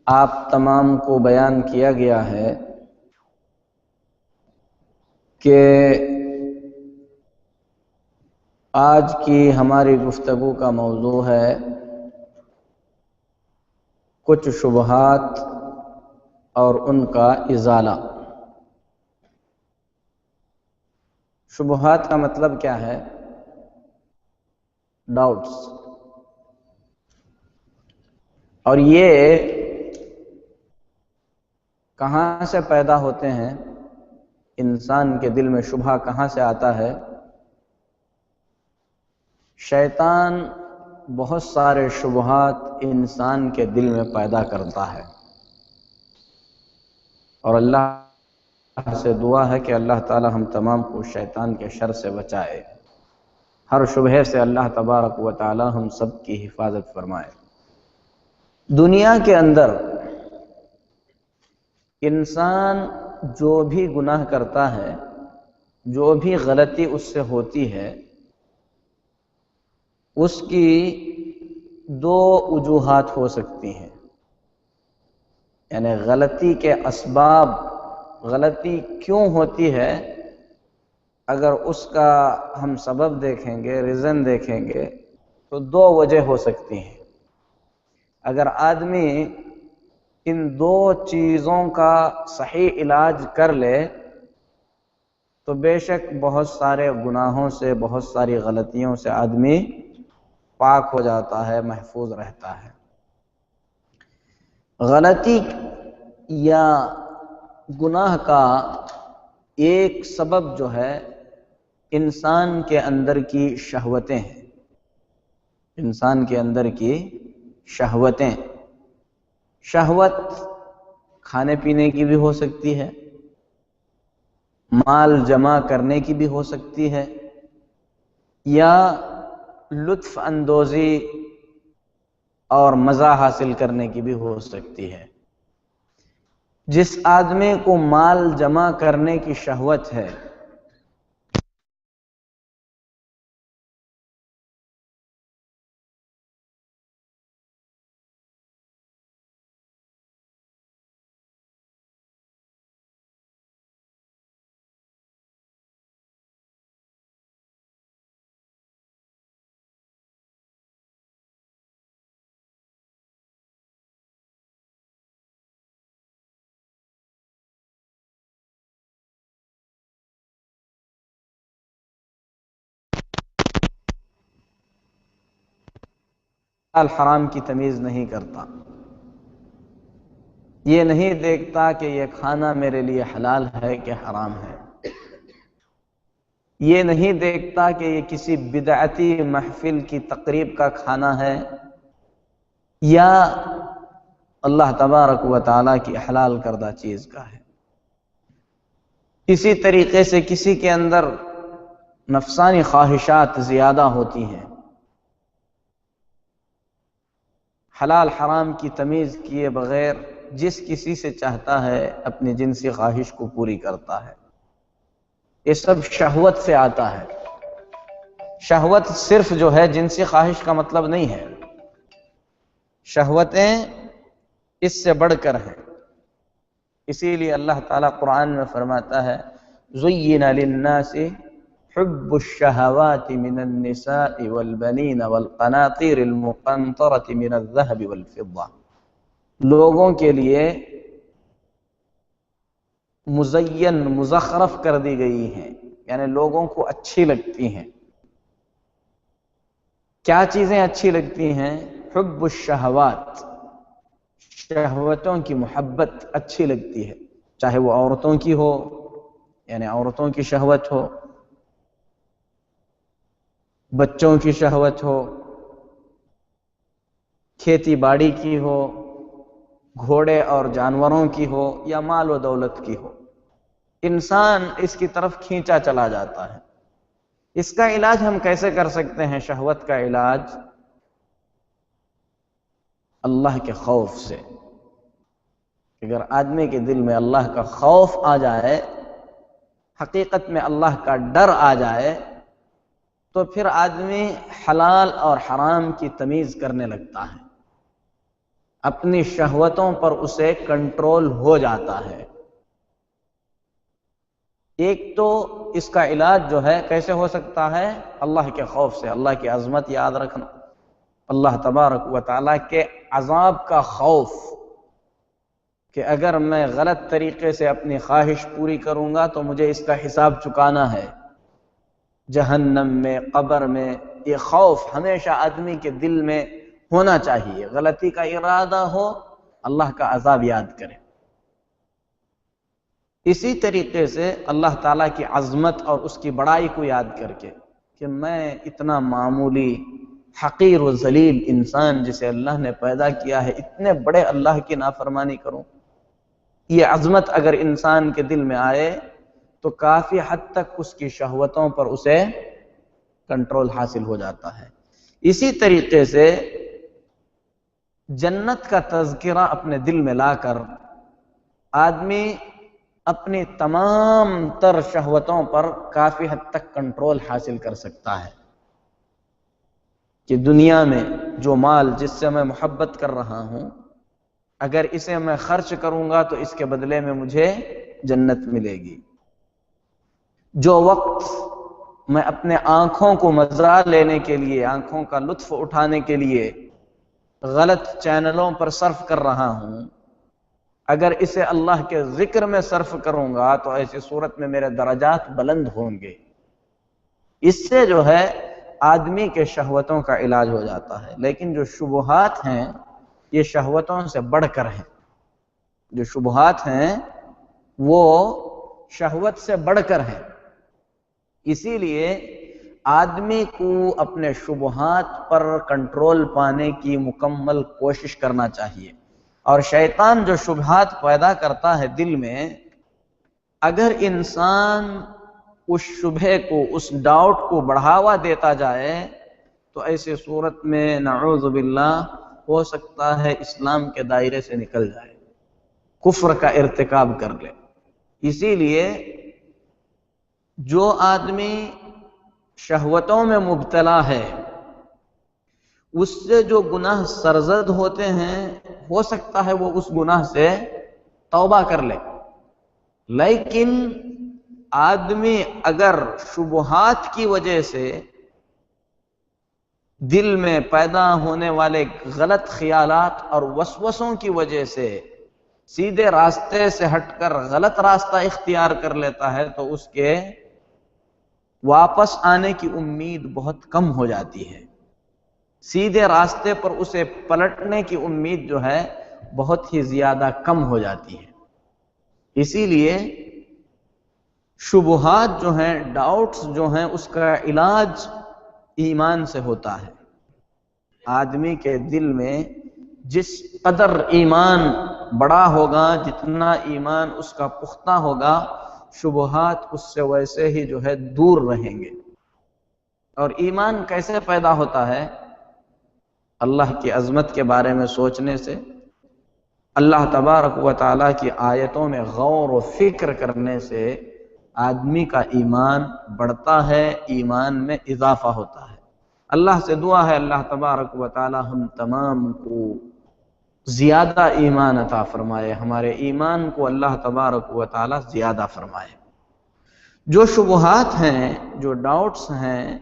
آپ تمام کو بیان کیا گیا ہے کہ آج کی ہماری گفتگو کا موضوع ہے کچھ شبہات اور ان کا ازالہ۔ شبہات کا مطلب کیا ہے؟ ڈاؤٹس۔ اور یہ کہاں سے پیدا ہوتے ہیں؟ انسان کے دل میں شبہ کہاں سے آتا ہے؟ شیطان بہت سارے شبہات انسان کے دل میں پیدا کرتا ہے، اور اللہ سے دعا ہے کہ اللہ تعالی ہم تمام کو شیطان کے شر سے بچائے، ہر شبہ سے اللہ تبارک و تعالی ہم سب کی حفاظت فرمائے۔ دنیا کے اندر انسان جو بھی گناہ کرتا ہے، جو بھی غلطی اس سے ہوتی ہے، اس کی دو وجوہات ہو سکتی ہیں، یعنی غلطی کے اسباب، غلطی کیوں ہوتی ہے، اگر اس کا ہم سبب دیکھیں گے، ریزن دیکھیں گے، تو دو وجہ ہو سکتی ہیں۔ اگر آدمی ان دو چیزوں کا صحیح علاج کر لے تو بے شک بہت سارے گناہوں سے، بہت ساری غلطیوں سے آدمی پاک ہو جاتا ہے، محفوظ رہتا ہے۔ غلطی یا گناہ کا ایک سبب جو ہے انسان کے اندر کی شہوتیں ہیں۔ انسان کے اندر کی شہوتیں، شہوت کھانے پینے کی بھی ہو سکتی ہے، مال جمع کرنے کی بھی ہو سکتی ہے، یا لطف اندوزی اور مزہ حاصل کرنے کی بھی ہو سکتی ہے۔ جس آدمی کو مال جمع کرنے کی شہوت ہے، حرام کی تمیز نہیں کرتا، یہ نہیں دیکھتا کہ یہ کھانا میرے لیے حلال ہے کہ حرام ہے، یہ نہیں دیکھتا کہ یہ کسی بدعتی محفل کی تقریب کا کھانا ہے یا اللہ تبارک و تعالیٰ کی حلال کردہ چیز کا ہے۔ اسی طریقے سے کسی کے اندر نفسانی خواہشات زیادہ ہوتی ہیں، حلال حرام کی تمیز کیے بغیر جس کسی سے چاہتا ہے اپنی جنسی خواہش کو پوری کرتا ہے۔ یہ سب شہوت سے آتا ہے۔ شہوت صرف جو ہے جنسی خواہش کا مطلب نہیں ہے، شہوتیں اس سے بڑھ کر ہیں۔ اسی لیے اللہ تعالیٰ قرآن میں فرماتا ہے زُيِّنَ لِلنَّاسِ حُبُّ الشَّهَوَاتِ مِنَ النِّسَاءِ وَالْبَنِينَ وَالْقَنَاطِيرِ الْمُقَنطَرَةِ مِنَ الذَّهَبِ وَالْفِضَّةِ، لوگوں کے لیے مزین، مزخرف کر دی گئی ہیں، یعنی لوگوں کو اچھی لگتی ہیں۔ کیا چیزیں اچھی لگتی ہیں؟ حب الشہوات، شہوتوں کی محبت اچھی لگتی ہے، چاہے وہ عورتوں کی ہو، یعنی عورتوں کی شہوت ہو، بچوں کی شہوت ہو، کھیتی باڑی کی ہو، گھوڑے اور جانوروں کی ہو، یا مال و دولت کی ہو، انسان اس کی طرف کھینچا چلا جاتا ہے۔ اس کا علاج ہم کیسے کر سکتے ہیں؟ شہوت کا علاج اللہ کے خوف سے۔ اگر آدمی کے دل میں اللہ کا خوف آ جائے، حقیقت میں اللہ کا ڈر آ جائے، تو پھر آدمی حلال اور حرام کی تمیز کرنے لگتا ہے۔ اپنی شہوتوں پر اسے کنٹرول ہو جاتا ہے۔ ایک تو اس کا علاج جو ہے کیسے ہو سکتا ہے؟ اللہ کے خوف سے، اللہ کی عظمت یاد رکھنا، اللہ تبارک و تعالیٰ کے عذاب کا خوف کہ اگر میں غلط طریقے سے اپنی خواہش پوری کروں گا تو مجھے اس کا حساب چکانا ہے جہنم میں، قبر میں۔ یہ خوف ہمیشہ آدمی کے دل میں ہونا چاہیے، غلطی کا ارادہ ہو اللہ کا عذاب یاد کرے۔ اسی طریقے سے اللہ تعالیٰ کی عظمت اور اس کی بڑائی کو یاد کر کے کہ میں اتنا معمولی حقیر و ذلیل انسان جسے اللہ نے پیدا کیا ہے، اتنے بڑے اللہ کی نافرمانی کروں۔ یہ عظمت اگر انسان کے دل میں آئے تو کافی حد تک اس کی شہوتوں پر اسے کنٹرول حاصل ہو جاتا ہے۔ اسی طریقے سے جنت کا تذکرہ اپنے دل میں لا کر آدمی اپنی تمام تر شہوتوں پر کافی حد تک کنٹرول حاصل کر سکتا ہے کہ دنیا میں جو مال جس سے میں محبت کر رہا ہوں، اگر اسے میں خرچ کروں گا تو اس کے بدلے میں مجھے جنت ملے گی۔ جو وقت میں اپنے آنکھوں کو مزہ لینے کے لیے، آنکھوں کا لطف اٹھانے کے لیے غلط چینلوں پر صرف کر رہا ہوں، اگر اسے اللہ کے ذکر میں صرف کروں گا تو ایسی صورت میں میرے درجات بلند ہوں گے۔ اس سے جو ہے آدمی کے شہوتوں کا علاج ہو جاتا ہے۔ لیکن جو شبہات ہیں یہ شہوتوں سے بڑھ کر ہیں، جو شبہات ہیں وہ شہوت سے بڑھ کر ہیں۔ اسی لیے آدمی کو اپنے شبہات پر کنٹرول پانے کی مکمل کوشش کرنا چاہیے۔ اور شیطان جو شبہات پیدا کرتا ہے دل میں، اگر انسان اس شبہ کو، اس ڈاؤٹ کو بڑھاوا دیتا جائے تو ایسی صورت میں نعوذ باللہ ہو سکتا ہے اسلام کے دائرے سے نکل جائے، کفر کا ارتکاب کر لے۔ اسی لیے جو آدمی شہوتوں میں مبتلا ہے اس سے جو گناہ سرزد ہوتے ہیں، ہو سکتا ہے وہ اس گناہ سے توبہ کر لے، لیکن آدمی اگر شبہات کی وجہ سے دل میں پیدا ہونے والے غلط خیالات اور وسوسوں کی وجہ سے سیدھے راستے سے ہٹ کر غلط راستہ اختیار کر لیتا ہے تو اس کے واپس آنے کی امید بہت کم ہو جاتی ہے۔ سیدھے راستے پر اسے پلٹنے کی امید جو ہے بہت ہی زیادہ کم ہو جاتی ہے۔ اسی لیے شبہات جو ہیں، ڈاؤٹس جو ہیں، اس کا علاج ایمان سے ہوتا ہے۔ آدمی کے دل میں جس قدر ایمان بڑا ہوگا، جتنا ایمان اس کا پختہ ہوگا، شبہات اس سے ویسے ہی جو ہے دور رہیں گے۔ اور ایمان کیسے پیدا ہوتا ہے؟ اللہ کی عظمت کے بارے میں سوچنے سے، اللہ تبارک و تعالیٰ کی آیتوں میں غور و فکر کرنے سے آدمی کا ایمان بڑھتا ہے، ایمان میں اضافہ ہوتا ہے۔ اللہ سے دعا ہے اللہ تبارک و تعالیٰ ہم تمام کو زیادہ ایمان عطا فرمائے، ہمارے ایمان کو اللہ تبارک و تعالیٰ زیادہ فرمائے۔ جو شبہات ہیں، جو ڈاؤٹس ہیں،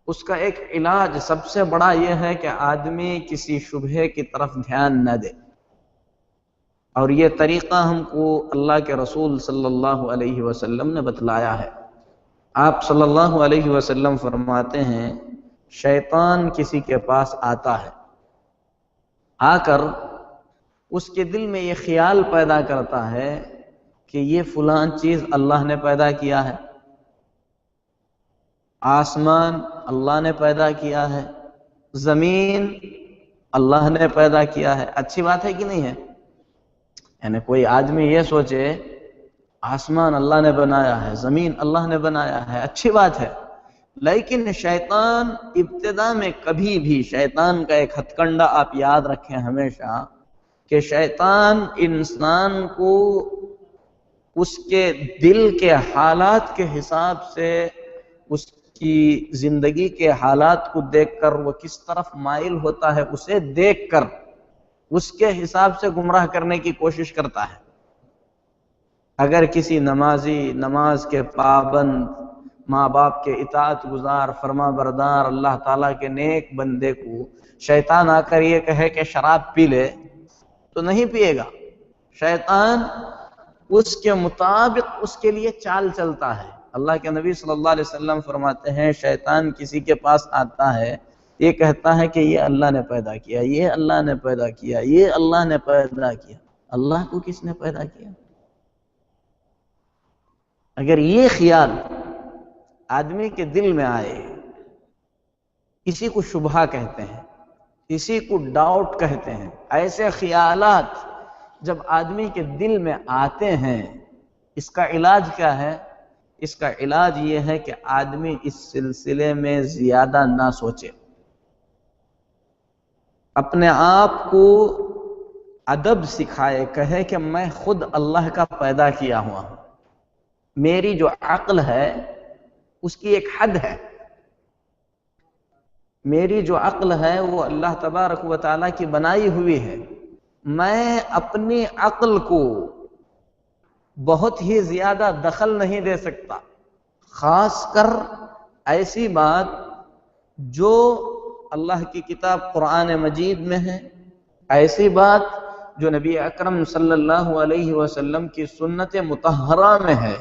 اس کا ایک علاج سب سے بڑا یہ ہے کہ آدمی کسی شبہے کی طرف دھیان نہ دے۔ اور یہ طریقہ ہم کو اللہ کے رسول صلی اللہ علیہ وسلم نے بتلایا ہے۔ آپ صلی اللہ علیہ وسلم فرماتے ہیں شیطان کسی کے پاس آتا ہے، آ کر اس کے دل میں یہ خیال پیدا کرتا ہے کہ یہ فلاں چیز اللہ نے پیدا کیا ہے، آسمان اللہ نے پیدا کیا ہے، زمین اللہ نے پیدا کیا ہے۔ اچھی بات ہے کہ نہیں ہے؟ یعنی کوئی آدمی یہ سوچے آسمان اللہ نے بنایا ہے، زمین اللہ نے بنایا ہے، اچھی بات ہے، لیکن شیطان ابتدا میں کبھی بھی، شیطان کا ایک ہتھ کنڈا آپ یاد رکھیں ہمیشہ کہ شیطان انسان کو اس کے دل کے حالات کے حساب سے، اس کی زندگی کے حالات کو دیکھ کر وہ کس طرف مائل ہوتا ہے اسے دیکھ کر اس کے حساب سے گمراہ کرنے کی کوشش کرتا ہے۔ اگر کسی نمازی، نماز کے پابند، ماں باپ کے اطاعت گزار، فرما بردار اللہ تعالیٰ کے نیک بندے کو شیطان آ کر یہ کہے کہ شراب پی لے تو نہیں پیے گا۔ شیطان اس کے مطابق اس کے لیے چال چلتا ہے۔ اللہ کے نبی صلی اللہ علیہ وسلم فرماتے ہیں شیطان کسی کے پاس آتا ہے، یہ کہتا ہے کہ یہ اللہ نے پیدا کیا، یہ اللہ نے پیدا کیا، یہ اللہ نے پیدا کیا۔ اللہ کو کس نے پیدا کیا؟ اگر یہ خیال آدمی کے دل میں آئے، اسی کو شبہہ کہتے ہیں، اسی کو ڈاؤٹ کہتے ہیں، ایسے خیالات جب آدمی کے دل میں آتے ہیں، اس کا علاج کیا ہے؟ اس کا علاج یہ ہے کہ آدمی اس سلسلے میں زیادہ نہ سوچے، اپنے آپ کو ادب سکھائے، کہے کہ میں خود اللہ کا پیدا کیا ہوا ہوں، میری جو عقل ہے اس کی ایک حد ہے، میری جو عقل ہے وہ اللہ تبارک و تعالیٰ کی بنائی ہوئی ہے، میں اپنی عقل کو بہت ہی زیادہ دخل نہیں دے سکتا، خاص کر ایسی بات جو اللہ کی کتاب قرآن مجید میں ہے، ایسی بات جو نبی اکرم صلی اللہ علیہ وسلم کی سنت مطہرہ میں ہے۔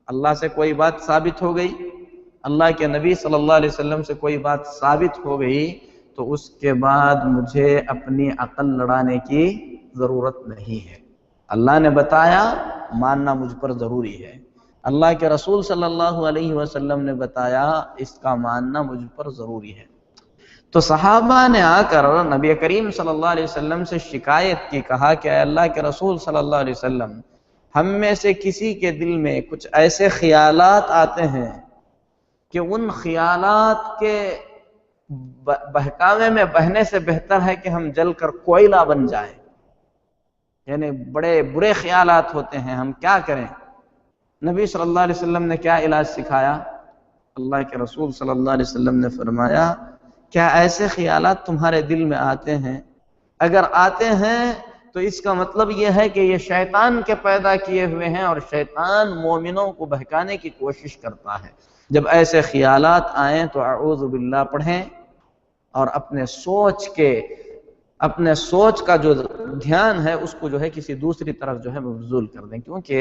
اللہ سے کوئی بات ثابت ہو گئی، اللہ کے نبی صلی اللہ علیہ وسلم سے کوئی بات ثابت ہو گئی، تو اس کے بعد مجھے اپنی عقل لڑانے کی ضرورت نہیں ہے۔ اللہ نے بتایا، ماننا مجھ پر ضروری ہے، اللہ کے رسول صلی اللہ علیہ وسلم نے بتایا، اس کا ماننا مجھ پر ضروری ہے۔ تو صحابہ نے آ کر نبی کریم صلی اللہ علیہ وسلم سے شکایت کی، کہا کہ اے اللہ کے رسول صلی اللہ علیہ وسلم، ہم میں سے کسی کے دل میں کچھ ایسے خیالات آتے ہیں کہ ان خیالات کے بہکاوے میں بہنے سے بہتر ہے کہ ہم جل کر کوئلہ بن جائیں، یعنی بڑے برے خیالات ہوتے ہیں، ہم کیا کریں؟ نبی صلی اللہ علیہ وسلم نے کیا علاج سکھایا؟ اللہ کے رسول صلی اللہ علیہ وسلم نے فرمایا کیا ایسے خیالات تمہارے دل میں آتے ہیں؟ اگر آتے ہیں تو اس کا مطلب یہ ہے کہ یہ شیطان کے پیدا کیے ہوئے ہیں، اور شیطان مومنوں کو بہکانے کی کوشش کرتا ہے۔ جب ایسے خیالات آئیں تو اعوذ باللہ پڑھیں، اور اپنے سوچ کا جو دھیان ہے اس کو جو ہے کسی دوسری طرف جو ہے مبذول کر دیں، کیونکہ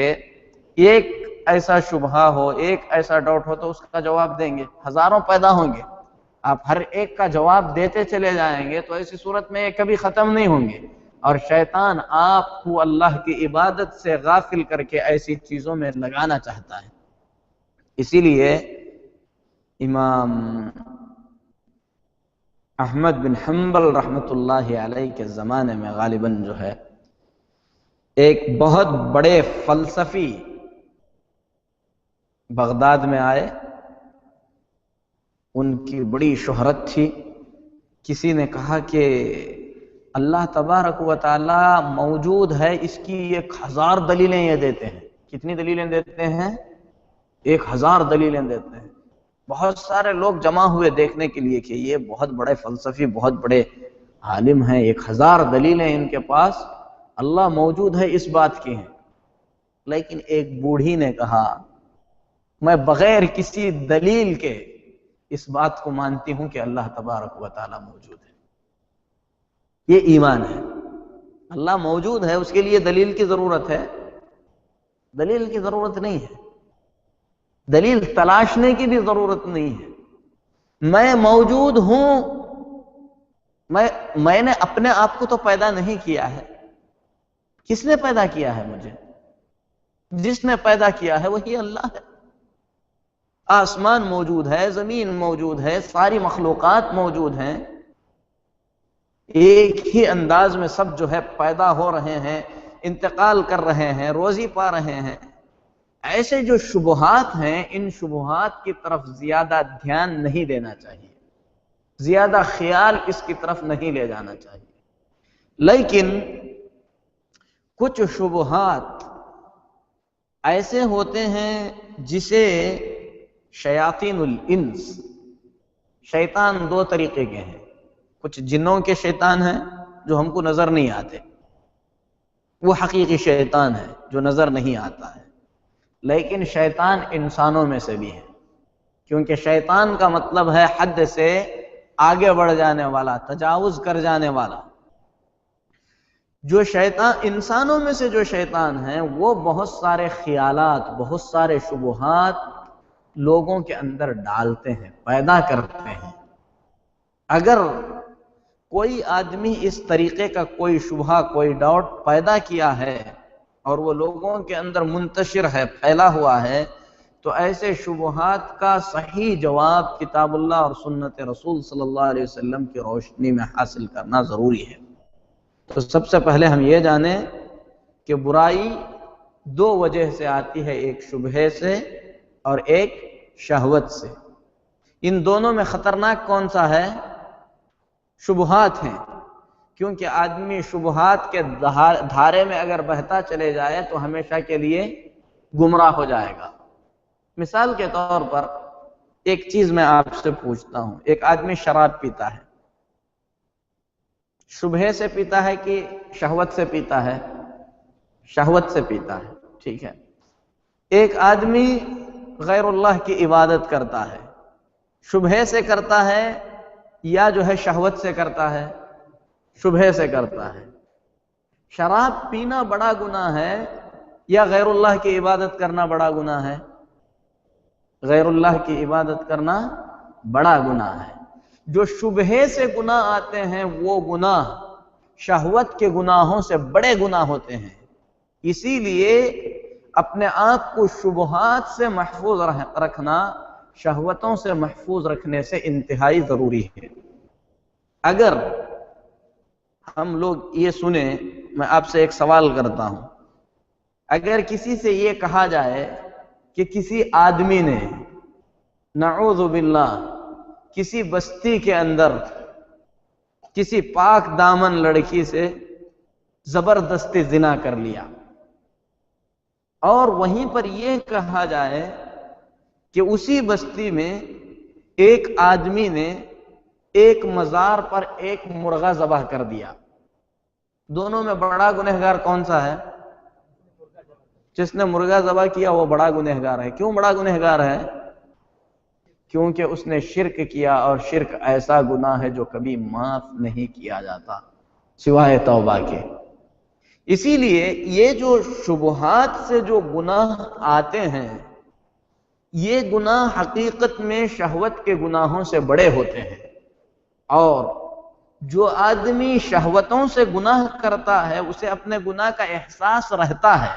ایک ایسا شبہہ ہو، ایک ایسا ڈاؤٹ ہو تو اس کا جواب دیں گے، ہزاروں پیدا ہوں گے، آپ ہر ایک کا جواب دیتے چلے جائیں گے تو ایسی صورت میں یہ کبھی ختم نہیں ہوں گے، اور شیطان آپ کو اللہ کی عبادت سے غافل کر کے ایسی چیزوں میں لگانا چاہتا ہے۔ اسی لیے امام احمد بن حنبل رحمۃ اللہ علیہ کے زمانے میں غالباً جو ہے ایک بہت بڑے فلسفی بغداد میں آئے، ان کی بڑی شہرت تھی، کسی نے کہا کہ اللہ تبارک و تعالی موجود ہے، اس کی 1000 دلیلیں یہ دیتے ہیں۔ کتنی دلیلیں دیتے ہیں؟ 1000 دلیلیں دیتے ہیں۔ بہت سارے لوگ جمع ہوئے دیکھنے کے لیے کہ یہ بہت بڑے فلسفی، بہت بڑے عالم ہیں، 1000 دلیلیں ان کے پاس اللہ موجود ہے اس بات کی ہیں۔ لیکن ایک بوڑھی نے کہا میں بغیر کسی دلیل کے اس بات کو مانتی ہوں کہ اللہ تبارک و تعالی موجود ہے۔ یہ ایمان ہے، اللہ موجود ہے، اس کے لیے دلیل کی ضرورت ہے؟ دلیل کی ضرورت نہیں ہے، دلیل تلاشنے کی بھی ضرورت نہیں ہے۔ میں موجود ہوں، میں نے اپنے آپ کو تو پیدا نہیں کیا ہے، کس نے پیدا کیا ہے مجھے؟ جس نے پیدا کیا ہے وہی اللہ ہے۔ آسمان موجود ہے، زمین موجود ہے، ساری مخلوقات موجود ہیں، ایک ہی انداز میں سب جو ہے پیدا ہو رہے ہیں، انتقال کر رہے ہیں، روزی پا رہے ہیں۔ ایسے جو شبہات ہیں، ان شبہات کی طرف زیادہ دھیان نہیں دینا چاہیے، زیادہ خیال اس کی طرف نہیں لے جانا چاہیے۔ لیکن کچھ شبہات ایسے ہوتے ہیں جسے شیاطین الانس، شیطان 2 طریقے کے ہیں، کچھ جنوں کے شیطان ہیں جو ہم کو نظر نہیں آتے، وہ حقیقی شیطان ہے جو نظر نہیں آتا ہے۔ لیکن شیطان انسانوں میں سے بھی ہے، کیونکہ شیطان کا مطلب ہے حد سے آگے بڑھ جانے والا، تجاوز کر جانے والا۔ جو شیطان انسانوں میں سے جو شیطان ہیں وہ بہت سارے خیالات، بہت سارے شبہات لوگوں کے اندر ڈالتے ہیں، پیدا کرتے ہیں۔ اگر کوئی آدمی اس طریقے کا کوئی شبہ، کوئی ڈاؤٹ پیدا کیا ہے اور وہ لوگوں کے اندر منتشر ہے، پھیلا ہوا ہے، تو ایسے شبہات کا صحیح جواب کتاب اللہ اور سنت رسول صلی اللہ علیہ وسلم کی روشنی میں حاصل کرنا ضروری ہے۔ تو سب سے پہلے ہم یہ جانیں کہ برائی دو وجہ سے آتی ہے، ایک شبہے سے اور ایک شہوت سے۔ ان دونوں میں خطرناک کون سا ہے؟ شبہات ہیں، کیونکہ آدمی شبہات کے دھارے میں اگر بہتا چلے جائے تو ہمیشہ کے لیے گمراہ ہو جائے گا۔ مثال کے طور پر ایک چیز میں آپ سے پوچھتا ہوں، ایک آدمی شراب پیتا ہے، شبہے سے پیتا ہے کہ شہوت سے پیتا ہے؟ شہوت سے پیتا ہے، ٹھیک ہے۔ ایک آدمی غیر اللہ کی عبادت کرتا ہے، شبہے سے کرتا ہے یا جو ہے شہوت سے کرتا ہے؟ شبہے سے کرتا ہے۔ شراب پینا بڑا گناہ ہے یا غیر اللہ کی عبادت کرنا بڑا گناہ ہے؟ غیر اللہ کی عبادت کرنا بڑا گناہ ہے۔ جو شبہے سے گناہ آتے ہیں وہ گناہ شہوت کے گناہوں سے بڑے گناہ ہوتے ہیں۔ اسی لیے اپنے آپ کو شبہات سے محفوظ رکھنا، شہوتوں سے محفوظ رکھنے سے انتہائی ضروری ہے۔ اگر ہم لوگ یہ سنیں، میں آپ سے ایک سوال کرتا ہوں، اگر کسی سے یہ کہا جائے کہ کسی آدمی نے نعوذ باللہ کسی بستی کے اندر کسی پاک دامن لڑکی سے زبردستی زنا کر لیا، اور وہیں پر یہ کہا جائے کہ اسی بستی میں ایک آدمی نے ایک مزار پر ایک مرغا ذبح کر دیا، دونوں میں بڑا گنہگار کون سا ہے؟ جس نے مرغا ذبح کیا وہ بڑا گنہگار ہے۔ کیوں بڑا گنہگار ہے؟ کیونکہ اس نے شرک کیا، اور شرک ایسا گناہ ہے جو کبھی معاف نہیں کیا جاتا سوائے توبہ کے۔ اسی لیے یہ جو شبہات سے جو گناہ آتے ہیں، یہ گناہ حقیقت میں شہوت کے گناہوں سے بڑے ہوتے ہیں، اور جو آدمی شہوتوں سے گناہ کرتا ہے اسے اپنے گناہ کا احساس رہتا ہے،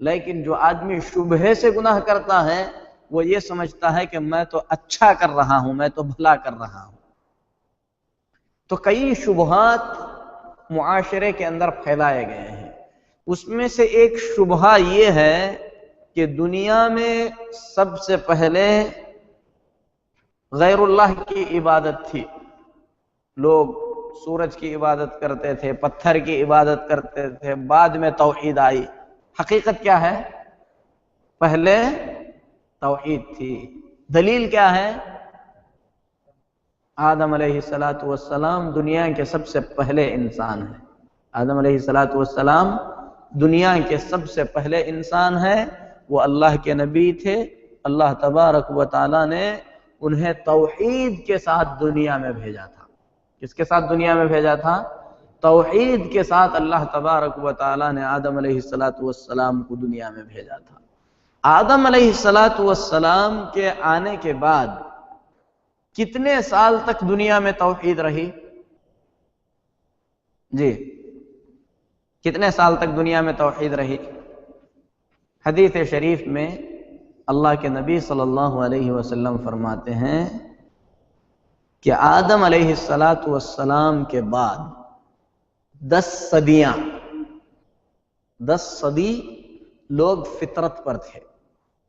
لیکن جو آدمی شبہے سے گناہ کرتا ہے وہ یہ سمجھتا ہے کہ میں تو اچھا کر رہا ہوں، میں تو بھلا کر رہا ہوں۔ تو کئی شبہات معاشرے کے اندر پھیلائے گئے ہیں، اس میں سے ایک شبہہ یہ ہے کہ دنیا میں سب سے پہلے غیر اللہ کی عبادت تھی، لوگ سورج کی عبادت کرتے تھے، پتھر کی عبادت کرتے تھے، بعد میں توحید آئی۔ حقیقت کیا ہے؟ پہلے توحید تھی۔ دلیل کیا ہے؟ آدم علیہ السلام دنیا کے سب سے پہلے انسان ہیں۔ آدم علیہ السلام دنیا کے سب سے پہلے انسان ہیں، وہ اللہ کے نبی تھے۔ اللہ تبارک و تعالیٰ نے انہیں توحید کے ساتھ دنیا میں بھیجا تھا۔ کس کے ساتھ دنیا میں بھیجا تھا؟ توحید کے ساتھ اللہ تبارک و تعالیٰ نے آدم علیہ السلام کو دنیا میں بھیجا تھا۔ آدم علیہ السلام کے آنے کے بعد کتنے سال تک دنیا میں توحید رہی؟ جی، کتنے سال تک دنیا میں توحید رہی؟ حدیث شریف میں اللہ کے نبی صلی اللہ علیہ وسلم فرماتے ہیں کہ آدم علیہ السلام کے بعد 10 صدی لوگ فطرت پر تھے،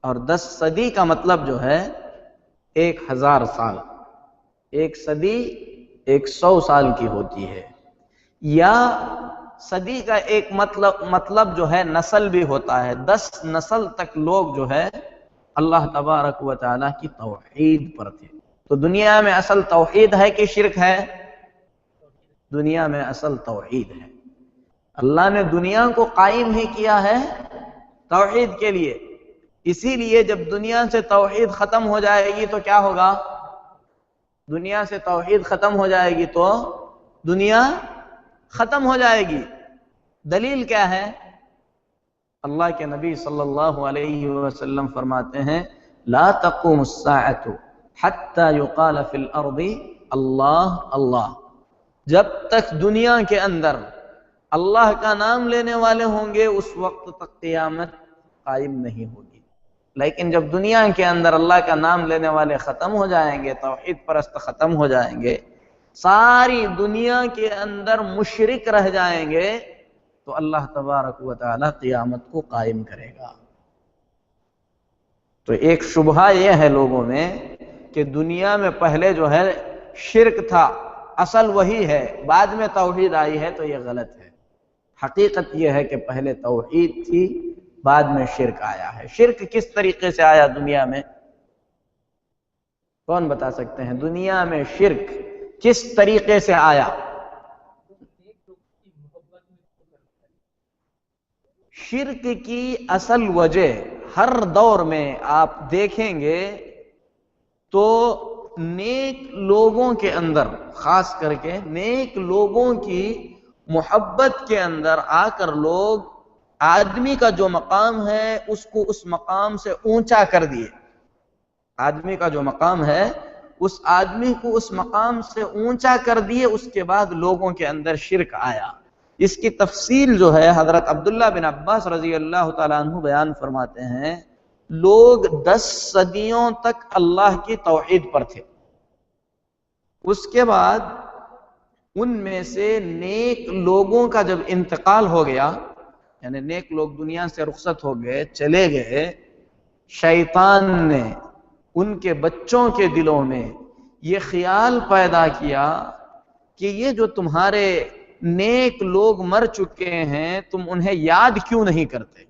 اور 10 صدی کا مطلب جو ہے 1000 سال۔ ایک صدی 100 سال کی ہوتی ہے، یا صدی کا ایک مطلب جو ہے نسل بھی ہوتا ہے۔ 10 نسل تک لوگ جو ہے اللہ تبارک و تعالیٰ کی توحید پر تھے۔ تو دنیا میں اصل توحید ہے کہ شرک ہے؟ دنیا میں اصل توحید ہے۔ اللہ نے دنیا کو قائم ہی کیا ہے توحید کے لیے، اسی لیے جب دنیا سے توحید ختم ہو جائے گی تو کیا ہوگا؟ دنیا سے توحید ختم ہو جائے گی تو دنیا ختم ہو جائے گی۔ دلیل کیا ہے؟ اللہ کے نبی صلی اللہ علیہ وسلم فرماتے ہیں لا تقوم الساعة حتى يقال في الارض اللہ اللہ، جب تک دنیا کے اندر اللہ کا نام لینے والے ہوں گے اس وقت تک قیامت قائم نہیں ہوگی۔ لیکن جب دنیا کے اندر اللہ کا نام لینے والے ختم ہو جائیں گے، توحید پرست ختم ہو جائیں گے، ساری دنیا کے اندر مشرک رہ جائیں گے، تو اللہ تبارک و تعالی قیامت کو قائم کرے گا۔ تو ایک شبہہ یہ ہے لوگوں میں کہ دنیا میں پہلے جو ہے شرک تھا، اصل وہی ہے، بعد میں توحید آئی ہے، تو یہ غلط ہے۔ حقیقت یہ ہے کہ پہلے توحید تھی، بعد میں شرک آیا ہے۔ شرک کس طریقے سے آیا دنیا میں؟ کون بتا سکتے ہیں دنیا میں شرک کس طریقے سے آیا؟ شرک کی اصل وجہ ہر دور میں آپ دیکھیں گے تو نیک لوگوں کے اندر، خاص کر کے نیک لوگوں کی محبت کے اندر آ کر لوگ آدمی کا جو مقام ہے اس کو اس مقام سے اونچا کر دیے۔ آدمی کا جو مقام ہے اس آدمی کو اس مقام سے اونچا کر دیے، اس کے بعد لوگوں کے اندر شرک آیا۔ اس کی تفصیل جو ہے حضرت عبداللہ بن عباس رضی اللہ تعالیٰ عنہ بیان فرماتے ہیں، لوگ 10 صدیوں تک اللہ کی توحید پر تھے، اس کے بعد ان میں سے نیک لوگوں کا جب انتقال ہو گیا، یعنی نیک لوگ دنیا سے رخصت ہو گئے، چلے گئے، شیطان نے ان کے بچوں کے دلوں میں یہ خیال پیدا کیا کہ یہ جو تمہارے نیک لوگ مر چکے ہیں تم انہیں یاد کیوں نہیں کرتے؟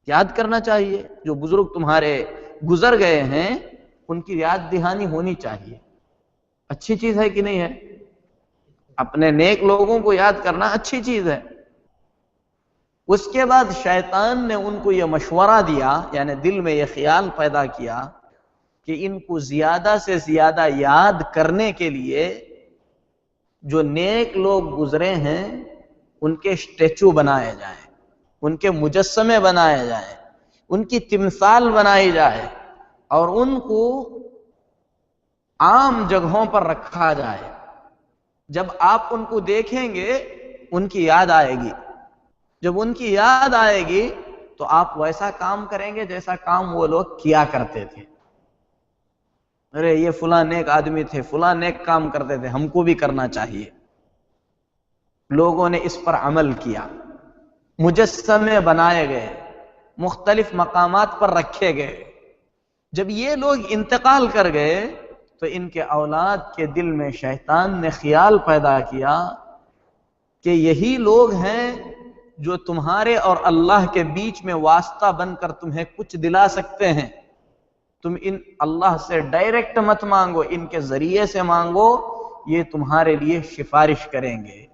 یاد کرنا چاہیے، جو بزرگ تمہارے گزر گئے ہیں ان کی یاد دہانی ہونی چاہیے۔ اچھی چیز ہے کہ نہیں ہے؟ اپنے نیک لوگوں کو یاد کرنا اچھی چیز ہے۔ اس کے بعد شیطان نے ان کو یہ مشورہ دیا، یعنی دل میں یہ خیال پیدا کیا کہ ان کو زیادہ سے زیادہ یاد کرنے کے لیے جو نیک لوگ گزرے ہیں ان کے اسٹیچو بنائے جائیں، ان کے مجسمے بنائے جائیں، ان کی تمثال بنائی جائے اور ان کو عام جگہوں پر رکھا جائے۔ جب آپ ان کو دیکھیں گے ان کی یاد آئے گی، جب ان کی یاد آئے گی تو آپ ویسا کام کریں گے جیسا کام وہ لوگ کیا کرتے تھے۔ ارے یہ فلاں نیک آدمی تھے، فلاں نیک کام کرتے تھے، ہم کو بھی کرنا چاہیے۔ لوگوں نے اس پر عمل کیا، مجسمے بنائے گئے، مختلف مقامات پر رکھے گئے۔ جب یہ لوگ انتقال کر گئے تو ان کے اولاد کے دل میں شیطان نے خیال پیدا کیا کہ یہی لوگ ہیں جو تمہارے اور اللہ کے بیچ میں واسطہ بن کر تمہیں کچھ دلا سکتے ہیں۔ تم ان اللہ سے ڈائریکٹ مت مانگو، ان کے ذریعے سے مانگو، یہ تمہارے لیے سفارش کریں گے۔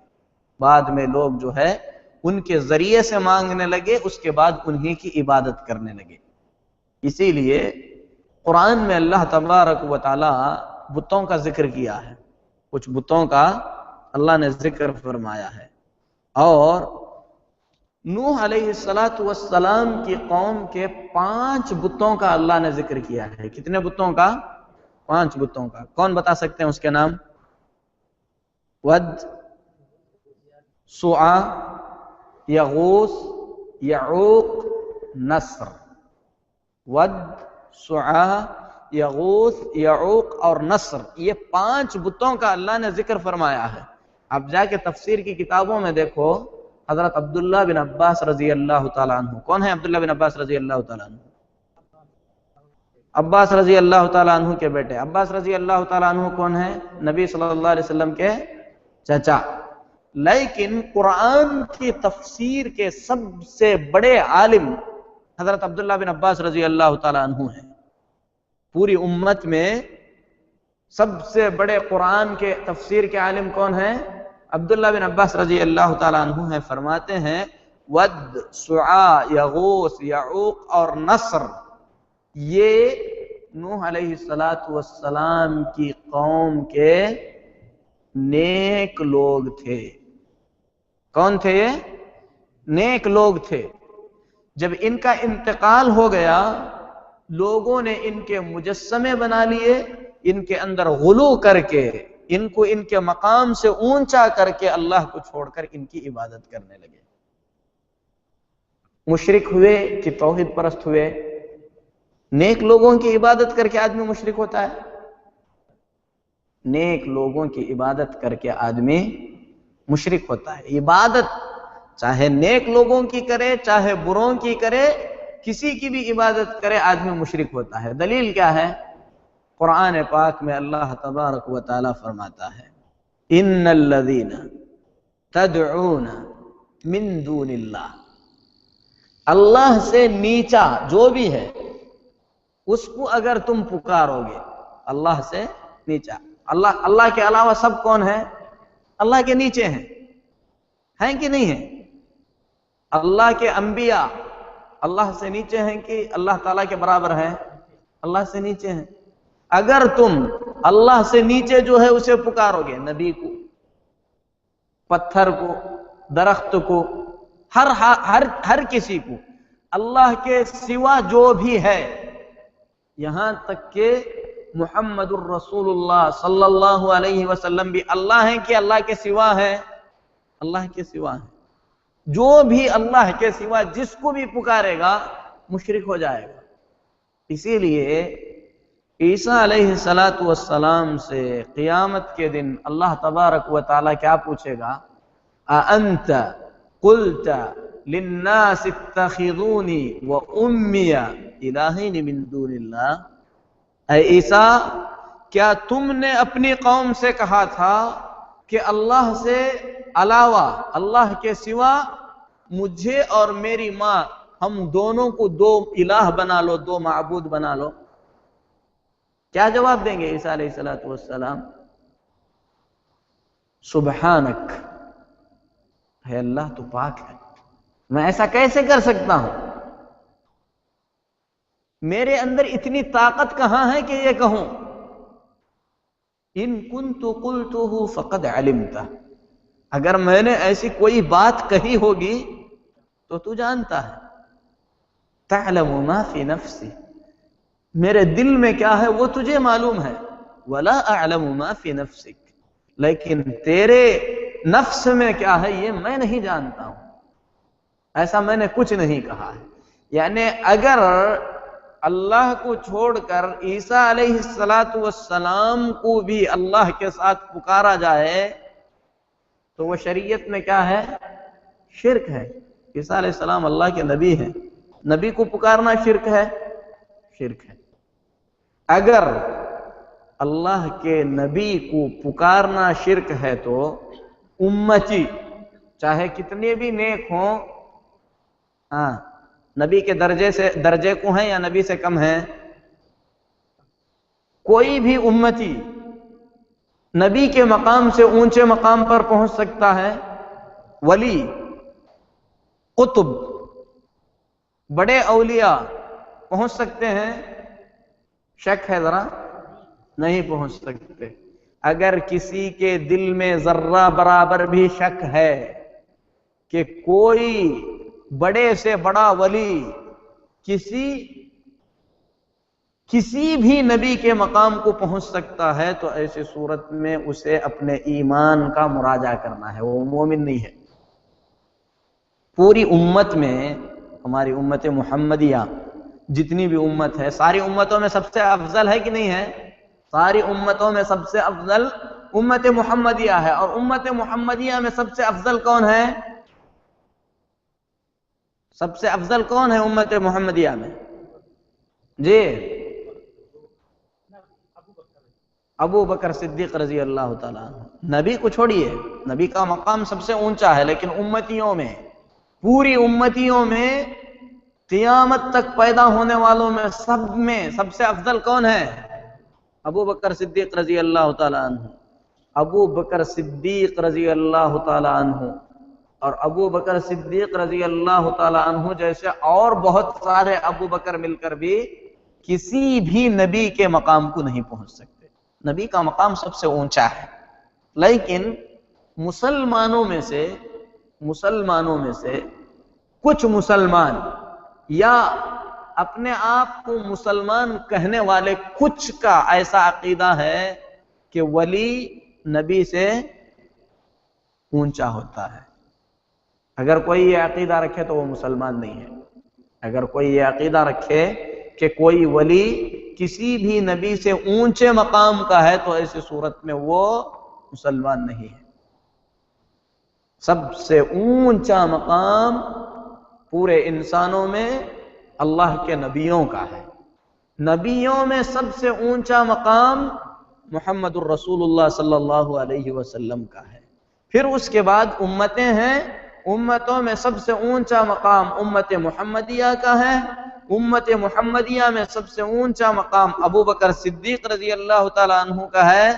بعد میں لوگ جو ہے ان کے ذریعے سے مانگنے لگے، اس کے بعد انہی کی عبادت کرنے لگے۔ اسی لیے قرآن میں اللہ تبارک و تعالی بتوں کا ذکر کیا ہے، کچھ بتوں کا اللہ نے ذکر فرمایا ہے۔ اور نوح علیہ السلام کی قوم کے 5 بتوں کا اللہ نے ذکر کیا ہے۔ کتنے بتوں کا؟ 5 بتوں کا۔ کون بتا سکتے ہیں اس کے نام؟ With, سعا، یغوث، یعوق، Nasr. ود، سعا، یغوث، یعوق اور نصر، یہ 5 بتوں کا اللہ نے ذکر فرمایا ہے۔ اب جا کے تفسیر کی کتابوں میں دیکھو، حضرت عبداللہ بن عباس رضی اللہ تعالیٰ عنہ، کون ہے عبداللہ بن عباس رضی اللہ تعالیٰ عنہ؟ عباس رضی اللہ تعالیٰ عنہ کے بیٹے۔ عباس رضی اللہ تعالیٰ عنہ کون ہے؟ نبی صلی اللہ علیہ وسلم کے چچا۔ لیکن قرآن کی تفسیر کے سب سے بڑے عالم حضرت عبداللہ بن عباس رضی اللہ تعالیٰ عنہ ہیں۔ پوری امت میں سب سے بڑے قرآن کے تفسیر کے عالم کون ہیں؟ عبداللہ بن عباس رضی اللہ تعالیٰ عنہ ہیں، فرماتے ہیں ود، سعا، یغوث، یعوق اور نصر، یہ نوح علیہ السلام کی قوم کے نیک لوگ تھے۔ کون تھے یہ؟ نیک لوگ تھے۔ جب ان کا انتقال ہو گیا، لوگوں نے ان کے مجسمے بنا لیے، ان کے اندر غلو کر کے، ان کو ان کے مقام سے اونچا کر کے اللہ کو چھوڑ کر ان کی عبادت کرنے لگے۔ مشرک ہوئے کہ توحید پرست ہوئے؟ نیک لوگوں کی عبادت کر کے آدمی مشرک ہوتا ہے؟ نیک لوگوں کی عبادت کر کے آدمی مشرک ہوتا ہے۔ عبادت چاہے نیک لوگوں کی کرے چاہے بروں کی کرے، کسی کی بھی عبادت کرے آدمی مشرک ہوتا ہے۔ دلیل کیا ہے؟ قرآن پاک میں اللہ تبارک و تعالی فرماتا ہے ان الذین تدعون من دون اللہ، اللہ سے نیچا جو بھی ہے اس کو اگر تم پکارو گے، اللہ سے نیچا، اللہ کے علاوہ سب کون ہے؟ اللہ کے نیچے ہیں کہ نہیں ہیں؟ اللہ کے انبیاء اللہ سے نیچے ہیں کہ اللہ تعالیٰ کے برابر ہیں؟ اللہ سے نیچے ہیں۔ اگر تم اللہ سے نیچے جو ہے اسے پکارو گے، نبی کو، پتھر کو، درخت کو، ہر کسی کو، اللہ کے سوا جو بھی ہے، یہاں تک کہ محمد الرسول اللہ صلی اللہ علیہ وسلم بھی اللہ ہیں کہ اللہ کے سوا ہے؟ اللہ کے سوا ہے۔ جو بھی اللہ کے سوا جس کو بھی پکارے گا مشرک ہو جائے گا۔ اسی لیے عیسیٰ علیہ السلام سے قیامت کے دن اللہ تبارک و تعالیٰ کیا پوچھے گا؟ اَأَنْتَ قُلْتَ لِلنَّاسِ اتَّخِذُونِي وَأُمِّيَ إِلَٰهَيْنِ مِن دُونِ اللَّهِ، اے عیسیٰ کیا تم نے اپنی قوم سے کہا تھا کہ اللہ سے علاوہ، اللہ کے سوا مجھے اور میری ماں، ہم دونوں کو دو الہ بنا لو، دو معبود بنا لو؟ کیا جواب دیں گے عیسیٰ علیہ السلام؟ سبحانک، ہے اللہ تو پاک ہے، میں ایسا کیسے کر سکتا ہوں؟ میرے اندر اتنی طاقت کہاں ہے کہ یہ کہوں؟ ان کنت قلتہ فقد علمتہ، اگر میں نے ایسی کوئی بات کہی ہوگی تو تو جانتا ہے۔ تعلم ما فی نفسی، میرے دل میں کیا ہے وہ تجھے معلوم ہے۔ ولا اعلم ما فی نفسک، لیکن تیرے نفس میں کیا ہے یہ میں نہیں جانتا ہوں، ایسا میں نے کچھ نہیں کہا ہے۔ یعنی اگر اللہ کو چھوڑ کر عیسیٰ علیہ السلام کو بھی اللہ کے ساتھ پکارا جائے تو وہ شریعت میں کیا ہے؟ شرک ہے۔ عیسیٰ علیہ السلام اللہ کے نبی ہیں، نبی کو پکارنا شرک ہے؟ شرک ہے۔ اگر اللہ کے نبی کو پکارنا شرک ہے تو امتی چاہے کتنے بھی نیک ہوں، نبی کے درجے کو ہیں یا نبی سے کم ہیں؟ کوئی بھی امتی نبی کے مقام سے اونچے مقام پر پہنچ سکتا ہے؟ ولی، قطب، بڑے اولیاء پہنچ سکتے ہیں؟ شک ہے ذرا؟ نہیں پہنچ سکتے۔ اگر کسی کے دل میں ذرہ برابر بھی شک ہے کہ کوئی بڑے سے بڑا ولی کسی بھی نبی کے مقام کو پہنچ سکتا ہے تو ایسی صورت میں اسے اپنے ایمان کا مراجعہ کرنا ہے، وہ مومن نہیں ہے۔ پوری امت میں، ہماری امت محمدیہ جتنی بھی امت ہے، ساری امتوں میں سب سے افضل ہے کہ نہیں ہے؟ ساری امتوں میں سب سے افضل امت محمدیہ ہے، اور امت محمدیہ میں سب سے افضل کون ہے؟ سب سے افضل کون ہے امت محمدیہ میں؟ جی، ابو بکر صدیق رضی اللہ تعالیٰ عنہ۔ نبی کو چھوڑیے، نبی کا مقام سب سے اونچا ہے، لیکن امتیوں میں، پوری امتیوں میں، قیامت تک پیدا ہونے والوں میں سب سے افضل کون ہے؟ ابو بکر صدیق رضی اللہ تعالیٰ عنہ، ابو بکر صدیق رضی اللہ تعالیٰ عنہ اور ابو بکر صدیق رضی اللہ تعالیٰ عنہ جیسے اور بہت سارے ابو بکر مل کر بھی کسی بھی نبی کے مقام کو نہیں پہنچ سکتے۔ نبی کا مقام سب سے اونچا ہے، لیکن مسلمانوں میں سے کچھ مسلمان یا اپنے آپ کو مسلمان کہنے والے کچھ کا ایسا عقیدہ ہے کہ ولی نبی سے اونچا ہوتا ہے۔ اگر کوئی یہ عقیدہ رکھے تو وہ مسلمان نہیں ہے۔ اگر کوئی یہ عقیدہ رکھے کہ کوئی ولی کسی بھی نبی سے اونچے مقام کا ہے تو ایسی صورت میں وہ مسلمان نہیں ہے۔ سب سے اونچا مقام پورے انسانوں میں اللہ کے نبیوں کا ہے۔ نبیوں میں سب سے اونچا مقام محمد الرسول اللہ صلی اللہ علیہ وسلم کا ہے۔ پھر اس کے بعد امتیں ہیں، امتوں میں سب سے اونچا مقام امت محمدیہ کا ہے۔ امت محمدیہ میں سب سے اونچا مقام ابو بکر صدیق رضی اللہ تعالیٰ عنہ کا ہے۔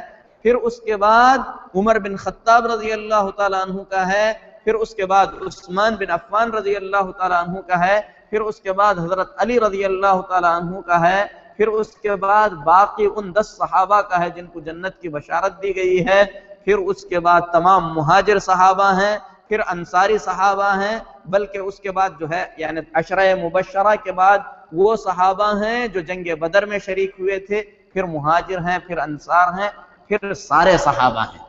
پھر اس کے بعد عمر بن خطاب رضی اللہ تعالیٰ عنہ کا ہے۔ پھر اس کے بعد عثمان بن عفان رضی اللہ تعالیٰ عنہ کا ہے۔ پھر اس کے بعد حضرت علی رضی اللہ تعالیٰ عنہ کا ہے۔ پھر اس کے بعد باقی ان 10 صحابہ کا ہے جن کو جنت کی بشارت دی گئی ہے۔ پھر اس کے بعد تمام مہاجر صحابہ ہیں، پھر انصاری صحابہ ہیں، بلکہ اس کے بعد جو ہے یعنی عشرہ مبشرہ کے بعد وہ صحابہ ہیں جو جنگ بدر میں شریک ہوئے تھے، پھر مہاجر ہیں، پھر انصار ہیں، پھر سارے صحابہ ہیں۔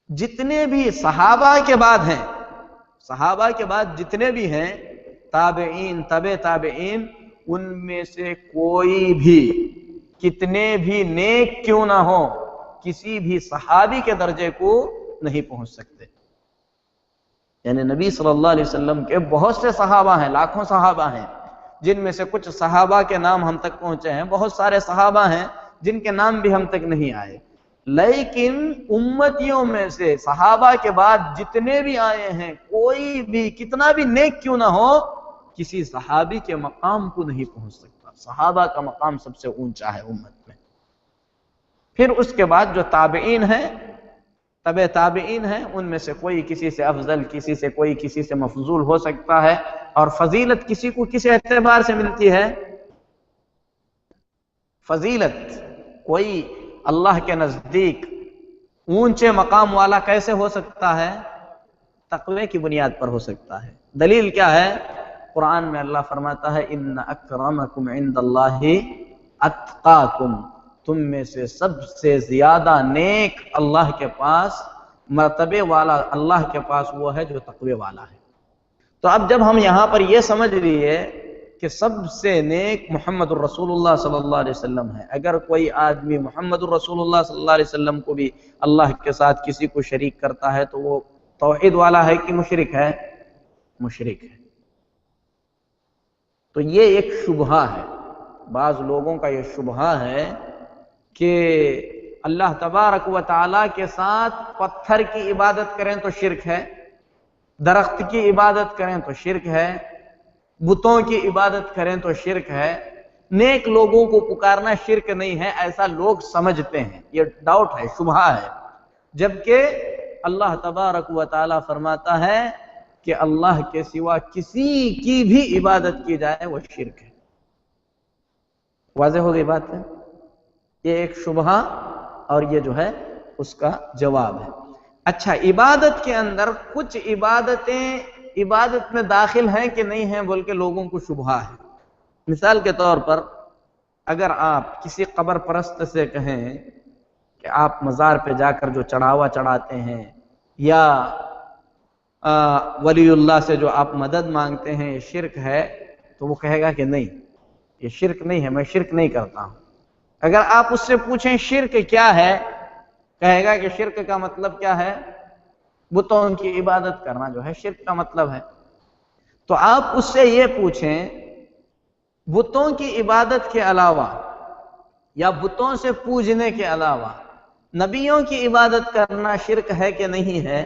جتنے بھی صحابہ کے بعد ہیں، صحابہ کے بعد جتنے بھی ہیں، تابعین، تبع تابعین، ان میں سے کوئی بھی کتنے بھی نیک کیوں نہ ہو کسی بھی صحابی کے درجے کو نہیں پہنچ سکتے۔ یعنی نبی صلی اللہ علیہ وسلم کے بہت سے صحابہ ہیں، لاکھوں صحابہ ہیں، جن میں سے کچھ صحابہ کے نام ہم تک پہنچے ہیں، بہت سارے صحابہ ہیں جن کے نام بھی ہم تک نہیں آئے، لیکن امتیوں میں سے صحابہ کے بعد جتنے بھی آئے ہیں، کوئی بھی کتنا بھی نیک کیوں نہ ہو کسی صحابی کے مقام کو نہیں پہنچ سکتا۔ صحابہ کا مقام سب سے اونچا ہے امت میں۔ پھر اس کے بعد جو تابعین ہیں، تبع تابعین ہیں، ان میں سے کوئی کسی سے افضل، کوئی کسی سے مفضول ہو سکتا ہے، اور فضیلت کسی کو کس اعتبار سے ملتی ہے؟ فضیلت کوئی اللہ کے نزدیک اونچے مقام والا کیسے ہو سکتا ہے؟ تقوی کی بنیاد پر ہو سکتا ہے۔ دلیل کیا ہے؟ قرآن میں اللہ فرماتا ہے ان اکرمکم عند اللہ اتقاکم، تم میں سے سب سے زیادہ نیک اللہ کے پاس مرتبے والا اللہ کے پاس وہ ہے جو تقوی والا ہے۔ تو اب جب ہم یہاں پر یہ سمجھ لیے کہ سب سے نیک محمد الرسول اللہ صلی اللہ علیہ وسلم ہے، اگر کوئی آدمی محمد الرسول اللہ صلی اللہ علیہ وسلم کو بھی اللہ کے ساتھ کسی کو شریک کرتا ہے تو وہ توحید والا ہے کہ مشرک ہے؟ مشرک ہے۔ تو یہ ایک شبہہ ہے، بعض لوگوں کا یہ شبہہ ہے کہ اللہ تبارک و تعالیٰ کے ساتھ پتھر کی عبادت کریں تو شرک ہے، درخت کی عبادت کریں تو شرک ہے، بتوں کی عبادت کریں تو شرک ہے، نیک لوگوں کو پکارنا شرک نہیں ہے، ایسا لوگ سمجھتے ہیں۔ یہ ڈاؤٹ ہے، شبہہ ہے، جبکہ اللہ تبارک و تعالیٰ فرماتا ہے کہ اللہ کے سوا کسی کی بھی عبادت کی جائے وہ شرک ہے۔ واضح ہو گئی بات ہے؟ یہ ایک شبہہ اور یہ جو ہے اس کا جواب ہے۔ اچھا، عبادت کے اندر کچھ عبادتیں عبادت میں داخل ہیں کہ نہیں ہیں بول کے لوگوں کو شبہہ ہے۔ مثال کے طور پر اگر آپ کسی قبر پرست سے کہیں کہ آپ مزار پہ جا کر جو چڑھاوا چڑھاتے ہیں یا ولی اللہ سے جو آپ مدد مانگتے ہیں یہ شرک ہے، تو وہ کہے گا کہ نہیں، یہ شرک نہیں ہے، میں شرک نہیں کرتا ہوں۔ اگر آپ اس سے پوچھیں شرک کیا ہے، کہے گا کہ شرک کا مطلب کیا ہے؟ بتوں کی عبادت کرنا جو ہے شرک کا مطلب ہے۔ تو آپ اس سے یہ پوچھیں بتوں کی عبادت کے علاوہ یا بتوں سے پوجنے کے علاوہ نبیوں کی عبادت کرنا شرک ہے کہ نہیں ہے،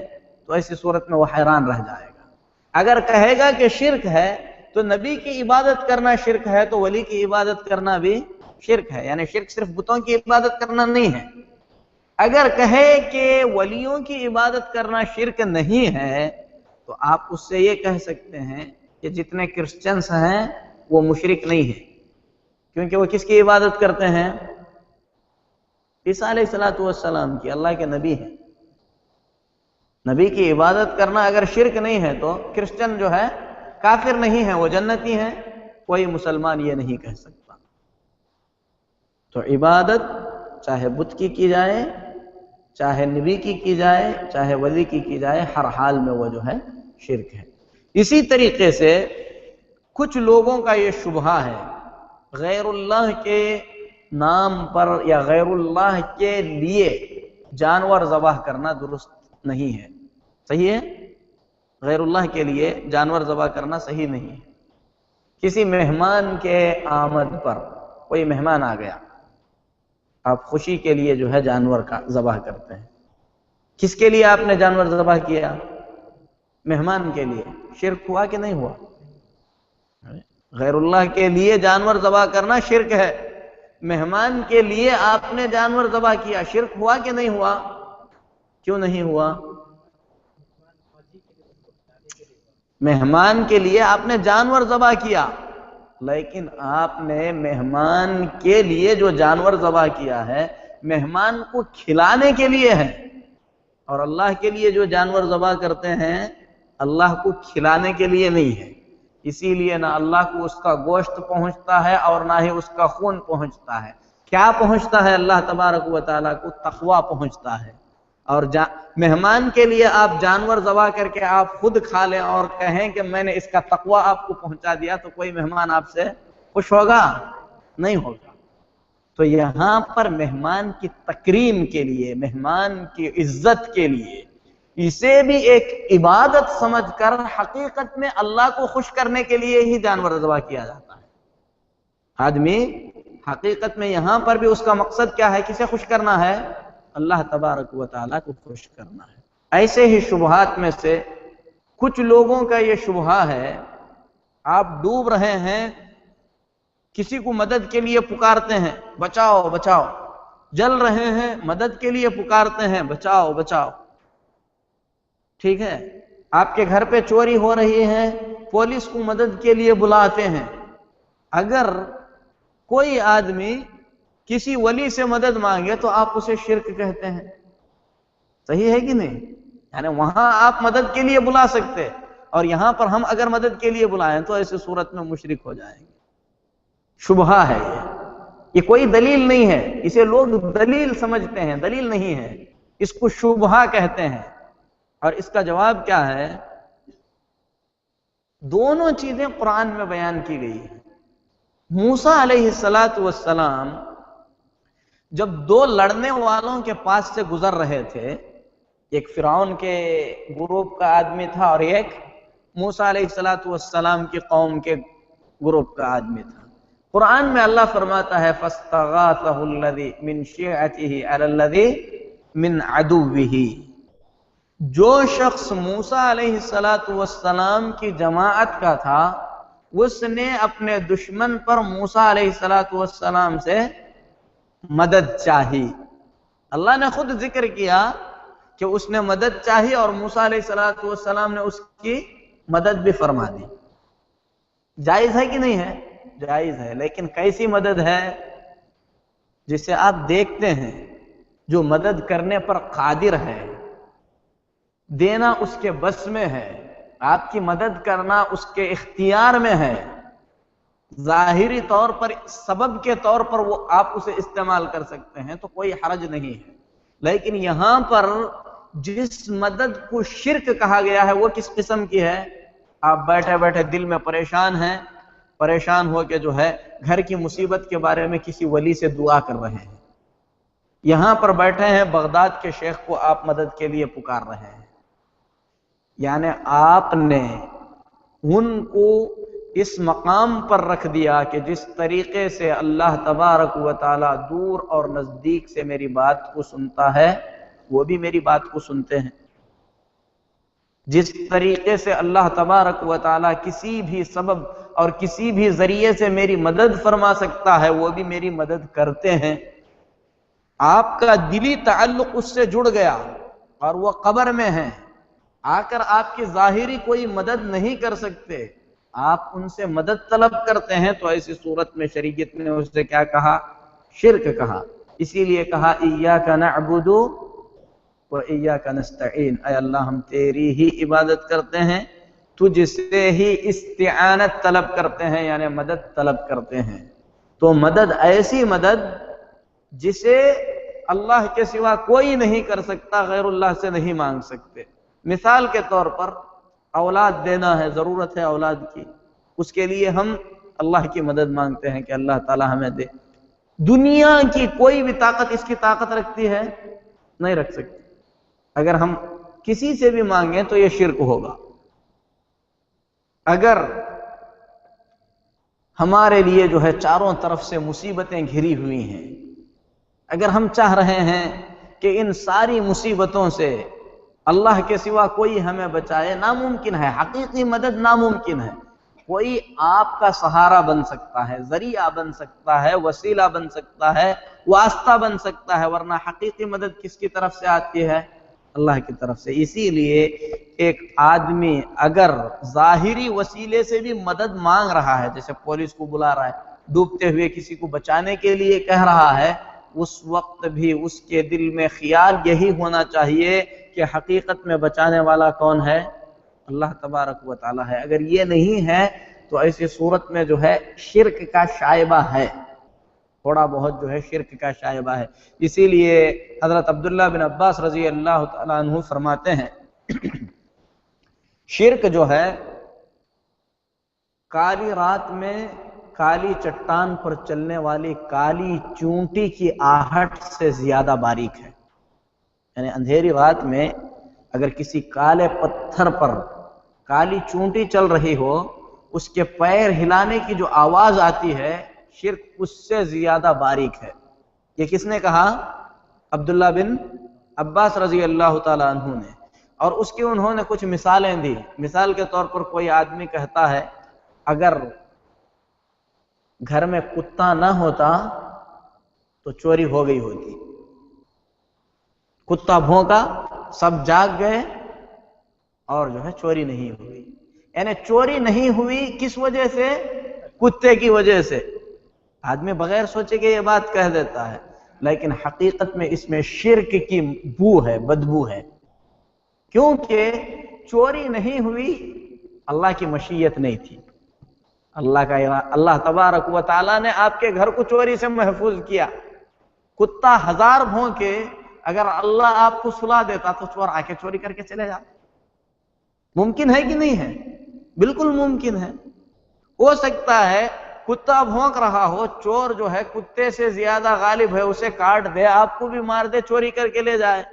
تو ایسی صورت میں وہ حیران رہ جائے گا۔ اگر کہے گا کہ شرک ہے تو نبی کی عبادت کرنا شرک ہے تو ولی کی عبادت کرنا بھی شرک ہے، یعنی شرک صرف بتوں کی عبادت کرنا نہیں ہے۔ اگر کہے کہ ولیوں کی عبادت کرنا شرک نہیں ہے تو آپ اس سے یہ کہہ سکتے ہیں کہ جتنے کرسچنس ہیں وہ مشرک نہیں ہیں، کیونکہ وہ کس کی عبادت کرتے ہیں؟ عیسیٰ علیہ السلام کی، اللہ کے نبی ہیں۔ نبی کی عبادت کرنا اگر شرک نہیں ہے تو کرسچن جو ہے کافر نہیں ہے، وہ جنتی ہیں، کوئی مسلمان یہ نہیں کہہ سکتا۔ تو عبادت چاہے بت کی جائے، چاہے نبی کی جائے، چاہے ولی کی جائے، ہر حال میں وہ جو ہے شرک ہے۔ اسی طریقے سے کچھ لوگوں کا یہ شبہہ ہے، غیر اللہ کے نام پر یا غیر اللہ کے لیے جانور ذبح کرنا درست نہیں ہے، صحیح ہے؟ غیر اللہ کے لیے جانور ذبح کرنا صحیح نہیں ہے۔ کسی مہمان کے آمد پر، کوئی مہمان آ گیا، آپ خوشی کے لیے جو ہے جانور کا ذبح کرتے ہیں۔ کس کے لیے آپ نے جانور ذبح کیا؟ مہمان کے لیے۔ شرک ہوا کہ نہیں ہوا؟ غیر اللہ کے لیے جانور ذبح کرنا شرک ہے۔ مہمان کے لیے آپ نے جانور ذبح کیا، شرک ہوا کہ نہیں ہوا؟ کیوں نہیں ہوا؟ مہمان کے لیے آپ نے جانور ذبح کیا، لیکن آپ نے مہمان کے لیے جو جانور ذبح کیا ہے مہمان کو کھلانے کے لیے ہے، اور اللہ کے لیے جو جانور ذبح کرتے ہیں اللہ کو کھلانے کے لیے نہیں ہے۔ اسی لیے نہ اللہ کو اس کا گوشت پہنچتا ہے اور نہ ہی اس کا خون پہنچتا ہے۔ کیا پہنچتا ہے اللہ تبارک و تعالیٰ کو؟ تقویٰ پہنچتا ہے۔ اور مہمان کے لیے آپ جانور ذبح کر کے آپ خود کھا لیں اور کہیں کہ میں نے اس کا تقویٰ آپ کو پہنچا دیا، تو کوئی مہمان آپ سے خوش ہوگا؟ نہیں ہوگا۔ تو یہاں پر مہمان کی تکریم کے لیے، مہمان کی عزت کے لیے، اسے بھی ایک عبادت سمجھ کر حقیقت میں اللہ کو خوش کرنے کے لیے ہی جانور ذبح کیا جاتا ہے۔ آدمی حقیقت میں یہاں پر بھی اس کا مقصد کیا ہے؟ کسے خوش کرنا ہے؟ اللہ تبارک و تعالیٰ کو خوش کرنا ہے۔ ایسے ہی شبہات میں سے کچھ لوگوں کا یہ شبہہ ہے، آپ ڈوب رہے ہیں، کسی کو مدد کے لیے پکارتے ہیں، بچاؤ بچاؤ، جل رہے ہیں، مدد کے لیے پکارتے ہیں، بچاؤ بچاؤ، ٹھیک ہے؟ آپ کے گھر پہ چوری ہو رہی ہے، پولیس کو مدد کے لیے بلاتے ہیں۔ اگر کوئی آدمی کسی ولی سے مدد مانگے تو آپ اسے شرک کہتے ہیں، صحیح ہے کہ نہیں؟ یعنی وہاں آپ مدد کے لیے بلا سکتے، اور یہاں پر ہم اگر مدد کے لیے بلائیں تو ایسی صورت میں مشرک ہو جائیں گے۔ شبہہ ہے یہ کوئی دلیل نہیں ہے، اسے لوگ دلیل سمجھتے ہیں، دلیل نہیں ہے، اس کو شبہہ کہتے ہیں۔ اور اس کا جواب کیا ہے؟ دونوں چیزیں قرآن میں بیان کی گئی ہیں۔ موسیٰ علیہ السلام جب دو لڑنے والوں کے پاس سے گزر رہے تھے، ایک فرعون کے گروپ کا آدمی تھا اور ایک موسیٰ علیہ السلام کی قوم کے گروپ کا آدمی تھا۔ قرآن میں اللہ فرماتا ہے فَاسْتَغَاثَهُ الَّذِي مِنْ شِيعَتِهِ عَلَى الَّذِي مِنْ عَدُوِّهِ، جو شخص موسیٰ علیہ السلام کی جماعت کا تھا اس نے اپنے دشمن پر موسیٰ علیہ السلام سے مدد چاہی۔ اللہ نے خود ذکر کیا کہ اس نے مدد چاہی اور موسیٰ علیہ السلام نے اس کی مدد بھی فرما دی۔ جائز ہے کہ نہیں ہے؟ جائز ہے، لیکن کیسی مدد ہے؟ جسے آپ دیکھتے ہیں، جو مدد کرنے پر قادر ہے، دینا اس کے بس میں ہے، آپ کی مدد کرنا اس کے اختیار میں ہے، ظاہری طور پر سبب کے طور پر وہ آپ اسے استعمال کر سکتے ہیں، تو کوئی حرج نہیں ہے۔ لیکن یہاں پر جس مدد کو شرک کہا گیا ہے وہ کس قسم کی ہے؟ آپ بیٹھے بیٹھے دل میں پریشان ہیں، پریشان ہو کے جو ہے گھر کی مصیبت کے بارے میں کسی ولی سے دعا کر رہے ہیں، یہاں پر بیٹھے ہیں بغداد کے شیخ کو آپ مدد کے لیے پکار رہے ہیں، یعنی آپ نے ان کو اس مقام پر رکھ دیا کہ جس طریقے سے اللہ تبارک و تعالی دور اور نزدیک سے میری بات کو سنتا ہے وہ بھی میری بات کو سنتے ہیں، جس طریقے سے اللہ تبارک و تعالی کسی بھی سبب اور کسی بھی ذریعے سے میری مدد فرما سکتا ہے وہ بھی میری مدد کرتے ہیں۔ آپ کا دلی تعلق اس سے جڑ گیا اور وہ قبر میں ہیں، آ کر آپ کی ظاہری کوئی مدد نہیں کر سکتے، آپ ان سے مدد طلب کرتے ہیں، تو ایسی صورت میں شریعت نے اس سے کیا کہا؟ شرک کہا۔ اسی لیے کہا ایاک نعبد و ایاک نستعین، اے اللہ ہم تیری ہی عبادت کرتے ہیں، تجھ سے ہی استعانت طلب کرتے ہیں، یعنی مدد طلب کرتے ہیں۔ تو مدد ایسی مدد جسے اللہ کے سوا کوئی نہیں کر سکتا، غیر اللہ سے نہیں مانگ سکتے۔ مثال کے طور پر اولاد دینا ہے، ضرورت ہے اولاد کی، اس کے لیے ہم اللہ کی مدد مانگتے ہیں کہ اللہ تعالی ہمیں دے۔ دنیا کی کوئی بھی طاقت اس کی طاقت رکھتی ہے؟ نہیں رکھ سکتی۔ اگر ہم کسی سے بھی مانگیں تو یہ شرک ہوگا۔ اگر ہمارے لیے جو ہے چاروں طرف سے مصیبتیں گھری ہوئی ہیں، اگر ہم چاہ رہے ہیں کہ ان ساری مصیبتوں سے اللہ کے سوا کوئی ہمیں بچائے، ناممکن ہے، حقیقی مدد ناممکن ہے۔ کوئی آپ کا سہارا بن سکتا ہے، ذریعہ بن سکتا ہے، وسیلہ بن سکتا ہے، واسطہ بن سکتا ہے، ورنہ حقیقی مدد کس کی طرف سے آتی ہے؟ اللہ کی طرف سے۔ اسی لیے ایک آدمی اگر ظاہری وسیلے سے بھی مدد مانگ رہا ہے، جیسے پولیس کو بلا رہا ہے، ڈوبتے ہوئے کسی کو بچانے کے لیے کہہ رہا ہے، اس وقت بھی اس کے دل میں خیال یہی ہونا چاہیے کہ حقیقت میں بچانے والا کون ہے؟ اللہ تبارک و تعالی ہے۔ اگر یہ نہیں ہے تو ایسی صورت میں جو ہے شرک کا شائبہ ہے، تھوڑا بہت جو ہے شرک کا شائبہ ہے۔ اسی لیے حضرت عبداللہ بن عباس رضی اللہ تعالیٰ عنہ فرماتے ہیں شرک جو ہے کالی رات میں کالی چٹان پر چلنے والی کالی چونٹی کی آہٹ سے زیادہ باریک ہے۔ یعنی اندھیری رات میں اگر کسی کالے پتھر پر کالی چونٹی چل رہی ہو، اس کے پیر ہلانے کی جو آواز آتی ہے، شرک اس سے زیادہ باریک ہے۔ یہ کس نے کہا؟ عبداللہ بن عباس رضی اللہ تعالیٰ عنہ نے۔ اور اس کی انہوں نے کچھ مثالیں دی۔ مثال کے طور پر کوئی آدمی کہتا ہے اگر گھر میں کتا نہ ہوتا تو چوری ہو گئی ہوتی۔ کتا بھونکا، سب جاگ گئے اور جو ہے چوری نہیں ہوئی۔ یعنی چوری نہیں ہوئی کس وجہ سے؟ کتے کی وجہ سے۔ آدمی بغیر سوچے کہ یہ بات کہہ دیتا ہے، لیکن حقیقت میں اس میں شرک کی بو ہے، بدبو ہے، کیونکہ چوری نہیں ہوئی، اللہ کی مشیت نہیں تھی۔ اللہ تبارک و تعالیٰ نے آپ کے گھر کو چوری سے محفوظ کیا۔ کتا ہزار بھونکے، اگر اللہ آپ کو سلا دیتا تو چور آ کے چوری کر کے چلے جاتا۔ ممکن ہے کہ نہیں ہے؟ بالکل ممکن ہے۔ ہو سکتا ہے کتا بھونک رہا ہو، چور جو ہے کتے سے زیادہ غالب ہے، اسے کاٹ دے، آپ کو بھی مار دے، چوری کر کے لے جائے۔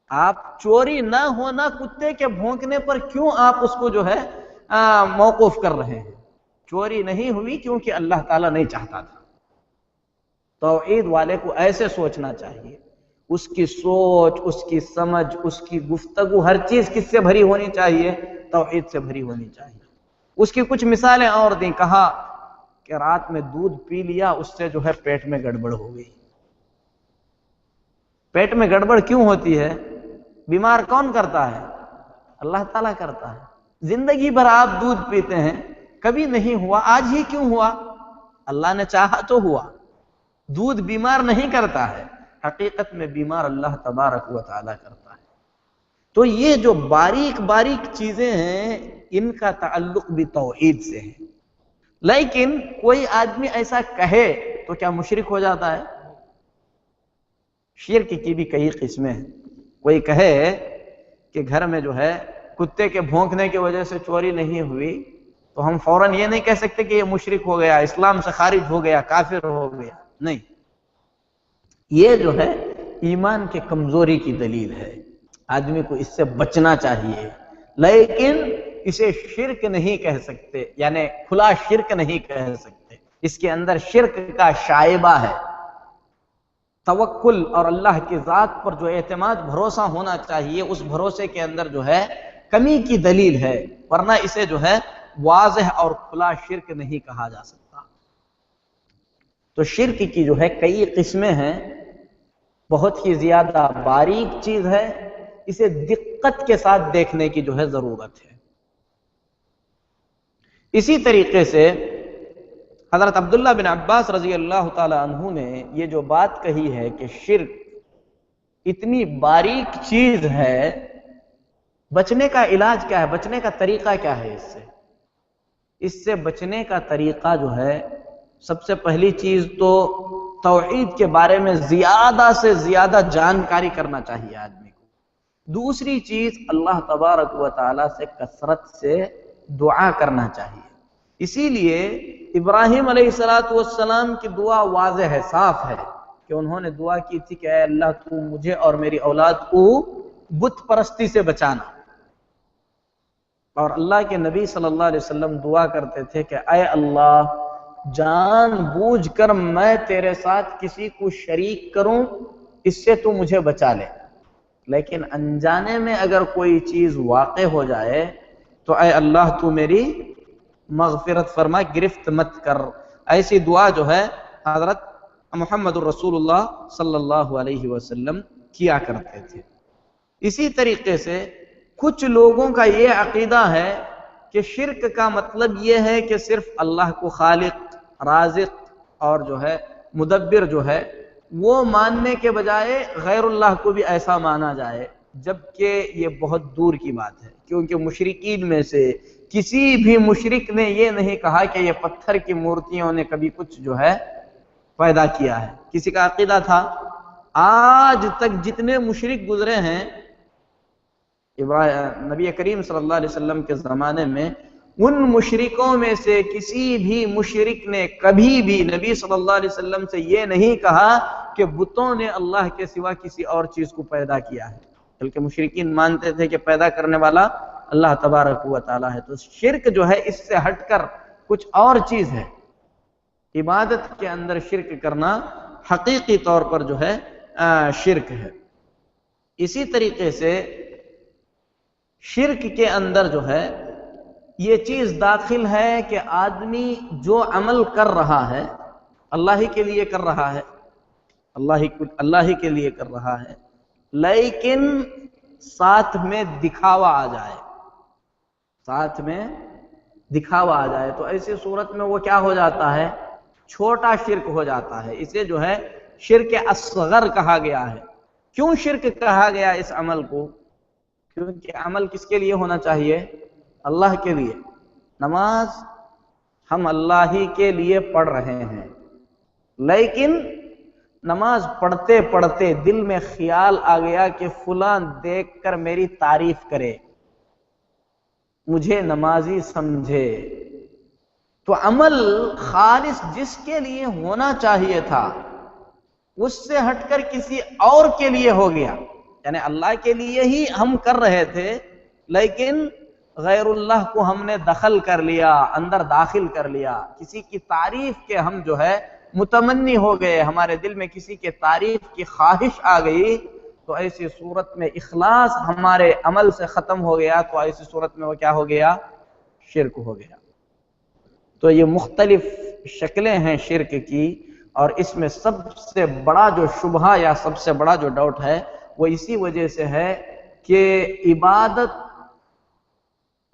آپ چوری نہ ہونا کتے کے بھونکنے پر کیوں آپ اس کو جو ہے موقوف کر رہے ہیں؟ چوری نہیں ہوئی کیونکہ اللہ تعالیٰ نہیں چاہتا تھا۔ توحید والے کو ایسے سوچنا چاہیے، اس کی سوچ، اس کی سمجھ، اس کی گفتگو، ہر چیز کس سے بھری ہونی چاہیے؟ توحید سے بھری ہونی چاہیے۔ اس کی کچھ مثالیں اور دیں، کہا کہ رات میں دودھ پی لیا، اس سے جو ہے پیٹ میں گڑبڑ ہو گئی۔ پیٹ میں گڑبڑ کیوں ہوتی ہے؟ بیمار کون کرتا ہے؟ اللہ تعالیٰ کرتا ہے۔ زندگی بھر آپ دودھ پیتے ہیں، کبھی نہیں ہوا، آج ہی کیوں ہوا؟ اللہ نے چاہا تو ہوا۔ دودھ بیمار نہیں کرتا ہے، حقیقت میں بیمار اللہ تبارک و تعالیٰ کرتا ہے۔ تو یہ جو باریک باریک چیزیں ہیں، ان کا تعلق بھی توحید سے ہے۔ لیکن کوئی آدمی ایسا کہے تو کیا مشرک ہو جاتا ہے؟ شرک کی بھی کئی قسمیں ہیں۔ کوئی کہے کہ گھر میں جو ہے کتے کے بھونکنے کی وجہ سے چوری نہیں ہوئی، تو ہم فوراً یہ نہیں کہہ سکتے کہ یہ مشرک ہو گیا، اسلام سے خارج ہو گیا، کافر ہو گیا۔ نہیں، یہ جو ہے ایمان کے کمزوری کی دلیل ہے، آدمی کو اس سے بچنا چاہیے، لیکن اسے شرک نہیں کہہ سکتے، یعنی کھلا شرک نہیں کہہ سکتے، اس کے اندر شرک کا شائبہ ہے۔ توکل اور اللہ کی ذات پر جو اعتماد، بھروسہ ہونا چاہیے، اس بھروسے کے اندر جو ہے کمی کی دلیل ہے، ورنہ اسے جو ہے واضح اور کھلا شرک نہیں کہا جا سکتا۔ تو شرک کی جو ہے کئی قسمیں ہیں، بہت ہی زیادہ باریک چیز ہے، اسے دقت کے ساتھ دیکھنے کی جو ہے ضرورت ہے۔ اسی طریقے سے حضرت عبداللہ بن عباس رضی اللہ تعالی عنہ نے یہ جو بات کہی ہے کہ شرک اتنی باریک چیز ہے، بچنے کا علاج کیا ہے، بچنے کا طریقہ کیا ہے اس سے بچنے کا طریقہ جو ہے، سب سے پہلی چیز تو توحید کے بارے میں زیادہ سے زیادہ جانکاری کرنا چاہیے آدمی کو۔ دوسری چیز اللہ تبارک و تعالی سے کثرت سے دعا کرنا چاہیے۔ اسی لیے ابراہیم علیہ السلام کی دعا واضح ہے، صاف ہے، کہ انہوں نے دعا کی تھی کہ اے اللہ تو مجھے اور میری اولاد کو بت پرستی سے بچانا، اور اللہ کے نبی صلی اللہ علیہ وسلم دعا کرتے تھے کہ اے اللہ جان بوجھ کر میں تیرے ساتھ کسی کو شریک کروں، اس سے تو مجھے بچا لے، لیکن انجانے میں اگر کوئی چیز واقع ہو جائے تو اے اللہ تو میری مغفرت فرما، گرفت مت کر۔ ایسی دعا جو ہے حضرت محمد الرسول اللہ صلی اللہ علیہ وسلم کیا کرتے تھے۔ اسی طریقے سے کچھ لوگوں کا یہ عقیدہ ہے کہ شرک کا مطلب یہ ہے کہ صرف اللہ کو خالق، رازق اور جو ہے مدبر جو ہے وہ ماننے کے بجائے غیر اللہ کو بھی ایسا مانا جائے، جبکہ یہ بہت دور کی بات ہے، کیونکہ مشرکین میں سے کسی بھی مشرک نے یہ نہیں کہا کہ یہ پتھر کی مورتیوں نے کبھی کچھ جو ہے پیدا کیا ہے۔ کسی کا عقیدہ تھا، آج تک جتنے مشرک گزرے ہیں نبی کریم صلی اللہ علیہ وسلم کے زمانے میں، ان مشرکوں میں سے کسی بھی مشرک نے کبھی بھی نبی صلی اللہ علیہ وسلم سے یہ نہیں کہا کہ بتوں نے اللہ کے سوا کسی اور چیز کو پیدا کیا ہے، بلکہ مشرکین مانتے تھے کہ پیدا کرنے والا اللہ تبارک و تعالی ہے۔ تو شرک جو ہے اس سے ہٹ کر کچھ اور چیز ہے، عبادت کے اندر شرک کرنا حقیقی طور پر جو ہے شرک ہے۔ اسی طریقے سے شرک کے اندر جو ہے یہ چیز داخل ہے کہ آدمی جو عمل کر رہا ہے اللہ ہی کے لیے کر رہا ہے، اللہ ہی کے لیے کر رہا ہے، لیکن ساتھ میں دکھاوا آ جائے، ساتھ میں دکھاوا آ جائے تو ایسی صورت میں وہ کیا ہو جاتا ہے، چھوٹا شرک ہو جاتا ہے۔ اسے جو ہے شرک اصغر کہا گیا ہے۔ کیوں شرک کہا گیا اس عمل کو؟ کیونکہ عمل کس کے لیے ہونا چاہیے؟ اللہ کے لیے۔ نماز ہم اللہ ہی کے لیے پڑھ رہے ہیں، لیکن نماز پڑھتے پڑھتے دل میں خیال آ گیا کہ فلاں دیکھ کر میری تعریف کرے، مجھے نمازی سمجھے، تو عمل خالص جس کے لیے ہونا چاہیے تھا اس سے ہٹ کر کسی اور کے لیے ہو گیا، یعنی اللہ کے لیے ہی ہم کر رہے تھے لیکن غیر اللہ کو ہم نے دخل کر لیا، اندر داخل کر لیا، کسی کی تعریف کے ہم جو ہے متمنی ہو گئے، ہمارے دل میں کسی کے تعریف کی خواہش آ گئی، تو ایسی صورت میں اخلاص ہمارے عمل سے ختم ہو گیا، تو ایسی صورت میں وہ کیا ہو گیا؟ شرک ہو گیا۔ تو یہ مختلف شکلیں ہیں شرک کی، اور اس میں سب سے بڑا جو شبہہ یا سب سے بڑا جو ڈاؤٹ ہے وہ اسی وجہ سے ہے کہ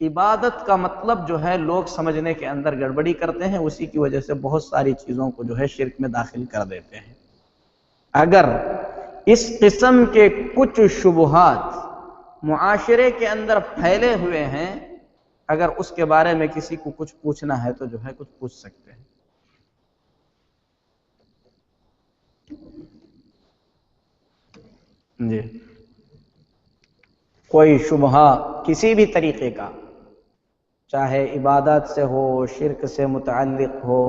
عبادت کا مطلب جو ہے لوگ سمجھنے کے اندر گڑبڑی کرتے ہیں، اسی کی وجہ سے بہت ساری چیزوں کو جو ہے شرک میں داخل کر دیتے ہیں۔ اگر اس قسم کے کچھ شبہات معاشرے کے اندر پھیلے ہوئے ہیں، اگر اس کے بارے میں کسی کو کچھ پوچھنا ہے تو جو ہے کچھ پوچھ سکتے ہیں۔ جی، کوئی شبہہ کسی بھی طریقے کا، چاہے عبادت سے ہو، شرک سے متعلق ہو،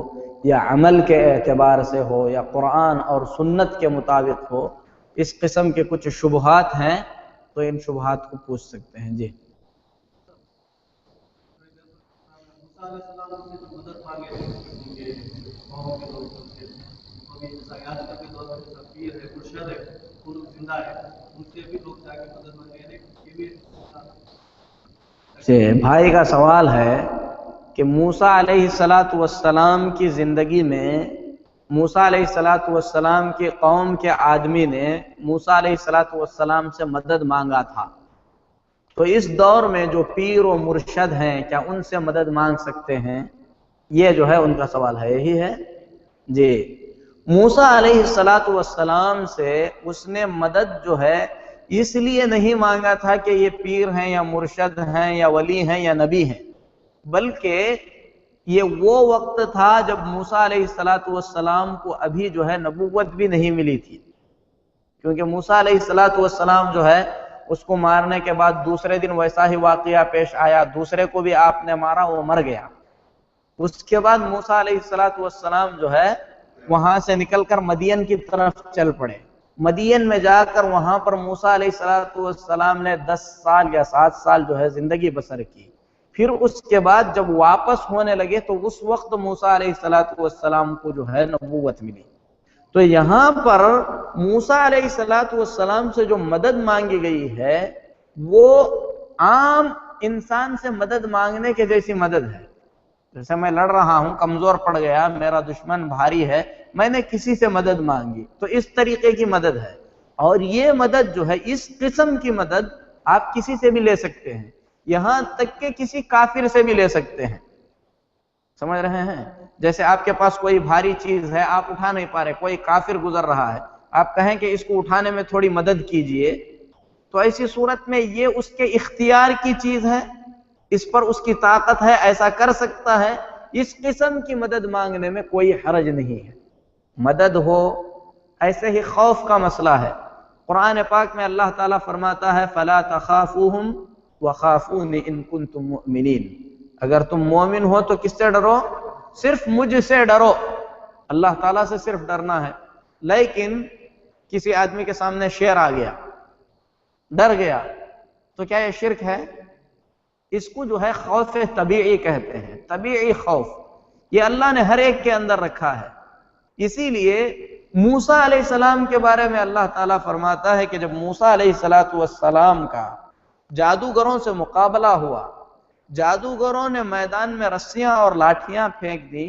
یا عمل کے اعتبار سے ہو، یا قرآن اور سنت کے مطابق ہو، اس قسم کے کچھ شبہات ہیں تو ان شبہات کو پوچھ سکتے ہیں۔ جی، بھائی کا سوال ہے کہ موسیٰ علیہ السلام کی زندگی میں موسیٰ علیہ السلام کی قوم کے آدمی نے موسیٰ علیہ السلام سے مدد مانگا تھا، تو اس دور میں جو پیر و مرشد ہیں کیا ان سے مدد مانگ سکتے ہیں؟ یہ جو ہے ان کا سوال ہے، یہی ہے جی۔ موسیٰ علیہ السلام سے اس نے مدد جو ہے اس لیے نہیں مانگا تھا کہ یہ پیر ہیں یا مرشد ہیں یا ولی ہیں یا نبی ہیں، بلکہ یہ وہ وقت تھا جب موسیٰ علیہ السلام کو ابھی جو ہے نبوت بھی نہیں ملی تھی، کیونکہ موسیٰ علیہ السلام جو ہے اس کو مارنے کے بعد دوسرے دن ویسا ہی واقعہ پیش آیا، دوسرے کو بھی آپ نے مارا، وہ مر گیا۔ اس کے بعد موسیٰ علیہ السلام جو ہے وہاں سے نکل کر مدین کی طرف چل پڑے۔ مدین میں جا کر وہاں پر موسیٰ علیہ السلام نے 10 سال یا 7 سال جو ہے زندگی بسر کی۔ پھر اس کے بعد جب واپس ہونے لگے تو اس وقت موسیٰ علیہ السلام کو جو ہے نبوت ملی۔ تو یہاں پر موسیٰ علیہ السلام سے جو مدد مانگی گئی ہے وہ عام انسان سے مدد مانگنے کے جیسی مدد ہے۔ جیسے میں لڑ رہا ہوں، کمزور پڑ گیا، میرا دشمن بھاری ہے، میں نے کسی سے مدد مانگی، تو اس طریقے کی مدد ہے۔ اور یہ مدد جو ہے، اس قسم کی مدد آپ کسی سے بھی لے سکتے ہیں، یہاں تک کہ کسی کافر سے بھی لے سکتے ہیں، سمجھ رہے ہیں؟ جیسے آپ کے پاس کوئی بھاری چیز ہے، آپ اٹھا نہیں پا رہے، کوئی کافر گزر رہا ہے، آپ کہیں کہ اس کو اٹھانے میں تھوڑی مدد کیجئے، تو ایسی صورت میں یہ اس کے اختیار کی چیز ہے، اس پر اس کی طاقت ہے، ایسا کر سکتا ہے، اس قسم کی مدد مانگنے میں کوئی حرج نہیں ہے۔ مدد ہو، ایسے ہی خوف کا مسئلہ ہے۔ قرآن پاک میں اللہ تعالیٰ فرماتا ہے فَلَا تَخَافُوهُمْ وَخَافُونِ إِن كُنتُم مُؤْمِنِينَ، اگر تم مومن ہو تو کس سے ڈرو؟ صرف مجھ سے ڈرو، اللہ تعالیٰ سے صرف ڈرنا ہے۔ لیکن کسی آدمی کے سامنے شیر آ گیا، ڈر گیا، تو کیا یہ شرک ہے؟ اس کو جو ہے خوف طبیعی کہتے ہیں، طبیعی خوف، یہ اللہ نے ہر ایک کے اندر رکھا ہے۔ اسی لیے موسیٰ علیہ السلام کے بارے میں اللہ تعالیٰ فرماتا ہے کہ جب موسیٰ علیہ السلام کا جادوگروں سے مقابلہ ہوا، جادوگروں نے میدان میں رسیاں اور لاٹھیاں پھینک دی،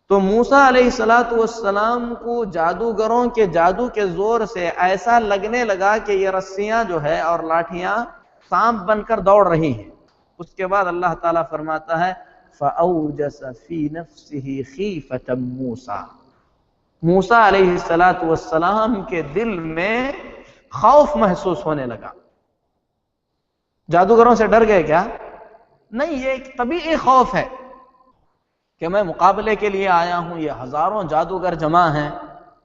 تو موسیٰ علیہ السلام کو جادوگروں کے جادو کے زور سے ایسا لگنے لگا کہ یہ رسیاں جو ہے اور لاٹھیاں سانپ بن کر دوڑ رہی ہیں۔ اس کے بعد اللہ تعالیٰ فرماتا ہے فَأَوْجَسَ فِي نَفْسِهِ خِيفَةً مُوسَىٰ، موسیٰ علیہ السلام کے دل میں خوف محسوس ہونے لگا۔ جادوگروں سے ڈر گئے کیا؟ نہیں، یہ ایک طبیعی خوف ہے کہ میں مقابلے کے لیے آیا ہوں، یہ ہزاروں جادوگر جمع ہیں،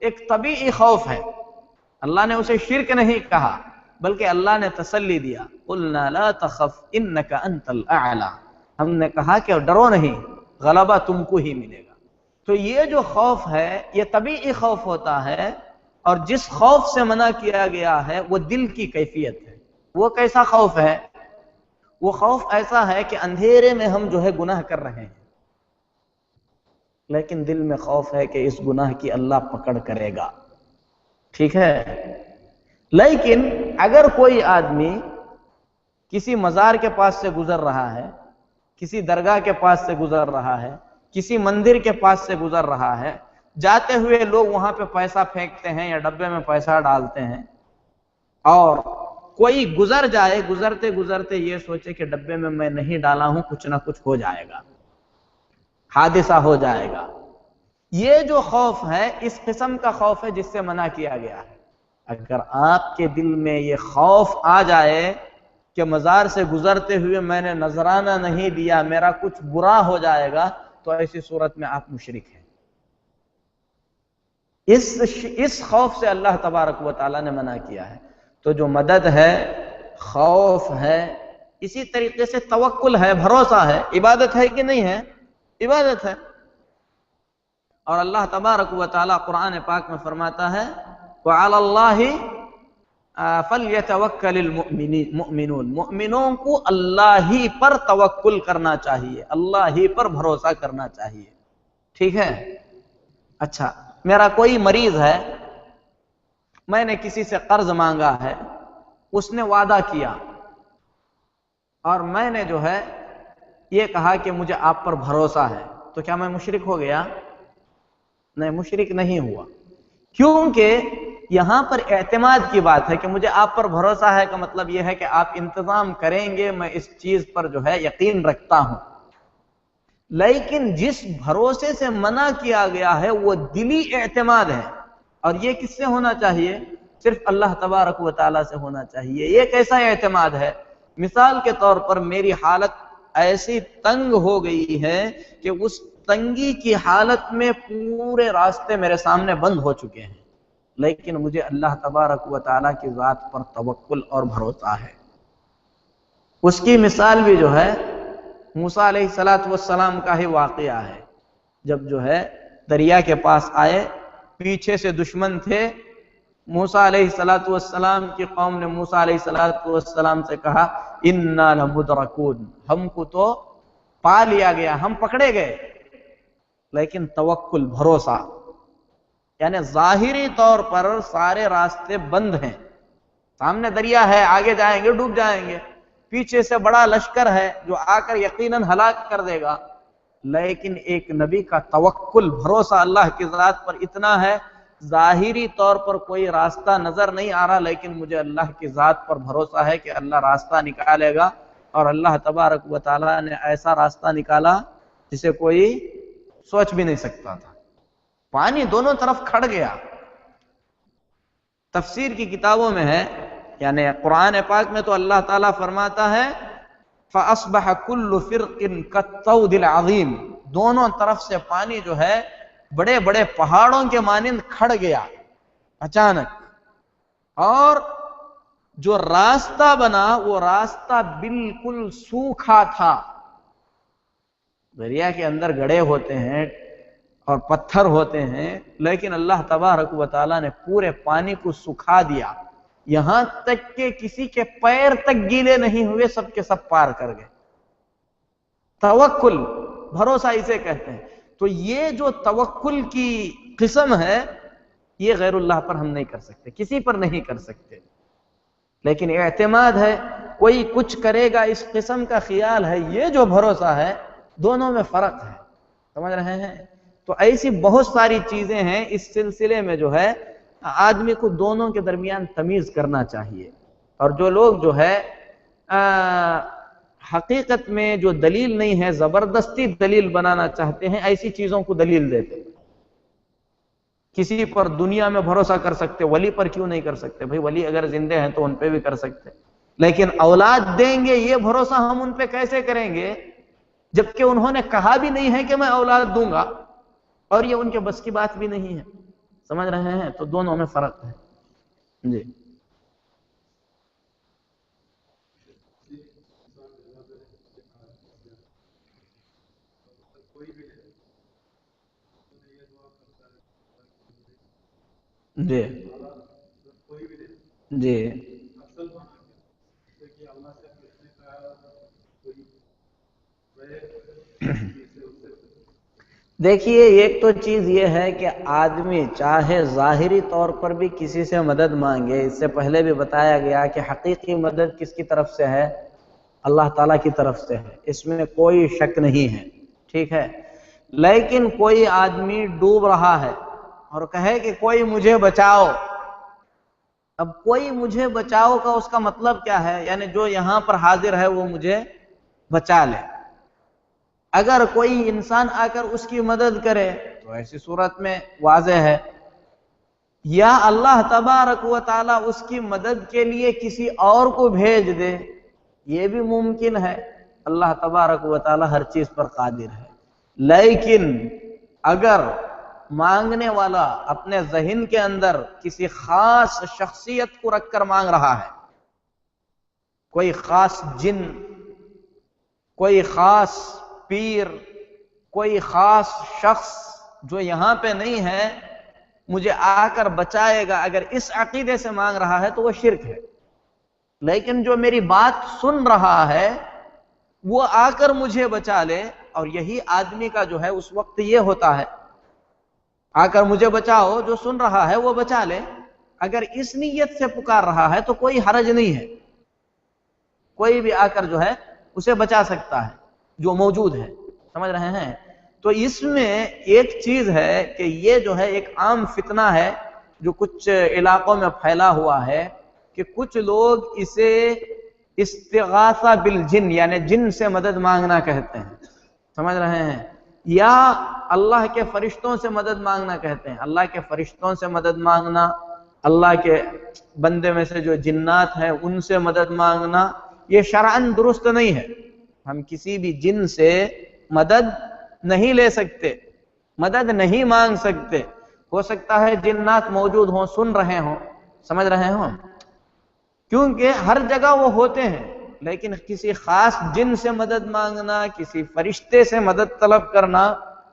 ایک طبیعی خوف ہے۔ اللہ نے اسے شرک نہیں کہا، بلکہ اللہ نے تسلی دیا، قُلْنَا لَا تَخَفْ إِنَّكَ أَنْتَ الْأَعْلَى، ہم نے کہا کہ ڈرو نہیں، غلبہ تم کو ہی ملے گا۔ تو یہ جو خوف ہے یہ طبیعی خوف ہوتا ہے، اور جس خوف سے منع کیا گیا ہے وہ دل کی کیفیت ہے۔ وہ کیسا خوف ہے؟ وہ خوف ایسا ہے کہ اندھیرے میں ہم جو ہے گناہ کر رہے ہیں، لیکن دل میں خوف ہے کہ اس گناہ کی اللہ پکڑ کرے گا، ٹھیک ہے؟ لیکن اگر کوئی آدمی کسی مزار کے پاس سے گزر رہا ہے، کسی درگاہ کے پاس سے گزر رہا ہے، کسی مندر کے پاس سے گزر رہا ہے، جاتے ہوئے لوگ وہاں پہ پیسہ پھینکتے ہیں یا ڈبے میں پیسہ ڈالتے ہیں، اور کوئی گزر جائے، گزرتے گزرتے یہ سوچے کہ ڈبے میں میں نہیں ڈالا ہوں، کچھ نہ کچھ ہو جائے گا، حادثہ ہو جائے گا، یہ جو خوف ہے اس قسم کا خوف ہے جس سے منع کیا گیا ہے۔ اگر آپ کے دل میں یہ خوف آ جائے کہ مزار سے گزرتے ہوئے میں نے نذرانہ نہیں دیا، میرا کچھ برا ہو جائے گا، تو ایسی صورت میں آپ مشرک ہیں۔ اس خوف سے اللہ تبارک و تعالیٰ نے منع کیا ہے۔ تو جو مدد ہے، خوف ہے، اسی طریقے سے توکل ہے، بھروسہ ہے، عبادت ہے کہ نہیں ہے؟ عبادت ہے۔ اور اللہ تبارک و تعالیٰ قرآن پاک میں فرماتا ہے وَعَلَى اللَّهِ فَلْيَتَوَكَّلِ الْمُؤْمِنُونَ، مؤمنوں کو اللہ ہی پر توکل کرنا چاہیے، اللہ ہی پر بھروسہ کرنا چاہیے، ٹھیک ہے؟ اچھا، میرا کوئی مریض ہے، میں نے کسی سے قرض مانگا ہے، اس نے وعدہ کیا، اور میں نے جو ہے یہ کہا کہ مجھے آپ پر بھروسہ ہے، تو کیا میں مشرک ہو گیا؟ نہیں، مشرک نہیں ہوا، کیونکہ یہاں پر اعتماد کی بات ہے کہ مجھے آپ پر بھروسہ ہے کا مطلب یہ ہے کہ آپ انتظام کریں گے، میں اس چیز پر جو ہے یقین رکھتا ہوں۔ لیکن جس بھروسے سے منع کیا گیا ہے وہ دلی اعتماد ہے، اور یہ کس سے ہونا چاہیے؟ صرف اللہ تبارک و تعالیٰ سے ہونا چاہیے۔ یہ کیسا اعتماد ہے؟ مثال کے طور پر میری حالت ایسی تنگ ہو گئی ہے کہ اس تنگی کی حالت میں پورے راستے میرے سامنے بند ہو چکے ہیں، لیکن مجھے اللہ تبارک و تعالیٰ کی ذات پر توکل اور بھروسہ ہے۔ اس کی مثال بھی جو ہے موسیٰ علیہ السلام کا ہی واقعہ ہے۔ جب جو ہے دریا کے پاس آئے، پیچھے سے دشمن تھے، موسیٰ علیہ السلام کی قوم نے موسیٰ علیہ السلام سے کہا اِنَّا لَمُدْرَكُونَ، ہم کو تو پا لیا گیا، ہم پکڑے گئے۔ لیکن توکل، بھروسہ، یعنی ظاہری طور پر سارے راستے بند ہیں، سامنے دریا ہے، آگے جائیں گے ڈوب جائیں گے، پیچھے سے بڑا لشکر ہے جو آ کر یقیناً ہلاک کر دے گا، لیکن ایک نبی کا توکل، بھروسہ اللہ کی ذات پر اتنا ہے، ظاہری طور پر کوئی راستہ نظر نہیں آ رہا، لیکن مجھے اللہ کی ذات پر بھروسہ ہے کہ اللہ راستہ نکالے گا، اور اللہ تبارک و تعالیٰ نے ایسا راستہ نکالا جسے کوئی سوچ بھی نہیں سکتا تھا۔ پانی دونوں طرف کھڑ گیا۔ تفسیر کی کتابوں میں ہے، یعنی قرآن پاک میں تو اللہ تعالیٰ فرماتا ہے فَأَصْبَحَ كُلُّ فِرْقٍ كَالطَّوْدِ الْعَظِيمِ، دونوں طرف سے پانی جو ہے بڑے بڑے پہاڑوں کے مانند کھڑ گیا اچانک، اور جو راستہ بنا وہ راستہ بالکل سوکھا تھا۔ دریا کے اندر گڑھے ہوتے ہیں اور پتھر ہوتے ہیں، لیکن اللہ تبارک و تعالیٰ نے پورے پانی کو سکھا دیا، یہاں تک کہ کسی کے پیر تک گیلے نہیں ہوئے، سب کے سب پار کر گئے۔ توکل، بھروسہ اسے کہتے ہیں۔ تو یہ جو توکل کی قسم ہے، یہ غیر اللہ پر ہم نہیں کر سکتے، کسی پر نہیں کر سکتے، لیکن اعتماد ہے، کوئی کچھ کرے گا اس قسم کا خیال ہے، یہ جو بھروسہ ہے، دونوں میں فرق ہے، سمجھ رہے ہیں؟ تو ایسی بہت ساری چیزیں ہیں، اس سلسلے میں جو ہے آدمی کو دونوں کے درمیان تمیز کرنا چاہیے۔ اور جو لوگ جو ہے حقیقت میں جو دلیل نہیں ہے، زبردستی دلیل بنانا چاہتے ہیں، ایسی چیزوں کو دلیل دیتے۔ کسی پر دنیا میں بھروسہ کر سکتے، ولی پر کیوں نہیں کر سکتے؟ بھئی ولی اگر زندے ہیں تو ان پہ بھی کر سکتے، لیکن اولاد دیں گے یہ بھروسہ ہم ان پہ کیسے کریں گے جبکہ انہوں نے کہا بھی نہیں ہے کہ میں اولاد دوں گا، اور یہ ان کے بس کی بات بھی نہیں ہے، سمجھ رہے ہیں؟ تو دونوں میں فرق ہے۔ جی جی جی دیکھیے، ایک تو چیز یہ ہے کہ آدمی چاہے ظاہری طور پر بھی کسی سے مدد مانگے، اس سے پہلے بھی بتایا گیا کہ حقیقی مدد کس کی طرف سے ہے؟ اللہ تعالیٰ کی طرف سے ہے، اس میں کوئی شک نہیں ہے، ٹھیک ہے؟ لیکن کوئی آدمی ڈوب رہا ہے اور کہے کہ کوئی مجھے بچاؤ، اب کوئی مجھے بچاؤ کا اس کا مطلب کیا ہے؟ یعنی جو یہاں پر حاضر ہے وہ مجھے بچا لے۔ اگر کوئی انسان آ کر اس کی مدد کرے تو ایسی صورت میں واضح ہے، یا اللہ تبارک و تعالیٰ اس کی مدد کے لیے کسی اور کو بھیج دے، یہ بھی ممکن ہے۔ اللہ تبارک و تعالیٰ ہر چیز پر قادر ہے، لیکن اگر مانگنے والا اپنے ذہن کے اندر کسی خاص شخصیت کو رکھ کر مانگ رہا ہے، کوئی خاص جن، کوئی خاص پیر، کوئی خاص شخص جو یہاں پہ نہیں ہے مجھے آ کر بچائے گا، اگر اس عقیدے سے مانگ رہا ہے تو وہ شرک ہے۔ لیکن جو میری بات سن رہا ہے وہ آ کر مجھے بچا لے، اور یہی آدمی کا جو ہے اس وقت یہ ہوتا ہے، آ کر مجھے بچاؤ، جو سن رہا ہے وہ بچا لے۔ اگر اس نیت سے پکار رہا ہے تو کوئی حرج نہیں ہے، کوئی بھی آ کر جو ہے اسے بچا سکتا ہے۔ جو موجود ہے، سمجھ رہے ہیں؟ تو اس میں ایک چیز ہے کہ یہ جو ہے ایک عام فتنہ ہے جو کچھ علاقوں میں پھیلا ہوا ہے کہ کچھ لوگ اسے استغاثہ بالجن یعنی جن سے مدد مانگنا کہتے ہیں، سمجھ رہے ہیں؟ یا اللہ کے فرشتوں سے مدد مانگنا کہتے ہیں، اللہ کے فرشتوں سے مدد مانگنا، اللہ کے بندے میں سے جو جنات ہیں ان سے مدد مانگنا، یہ شرعاً درست نہیں ہے۔ ہم کسی بھی جن سے مدد نہیں لے سکتے، مدد نہیں مانگ سکتے۔ ہو سکتا ہے جنات موجود ہوں، سن رہے ہوں، سمجھ رہے ہوں، کیونکہ ہر جگہ وہ ہوتے ہیں، لیکن کسی خاص جن سے مدد مانگنا، کسی فرشتے سے مدد طلب کرنا،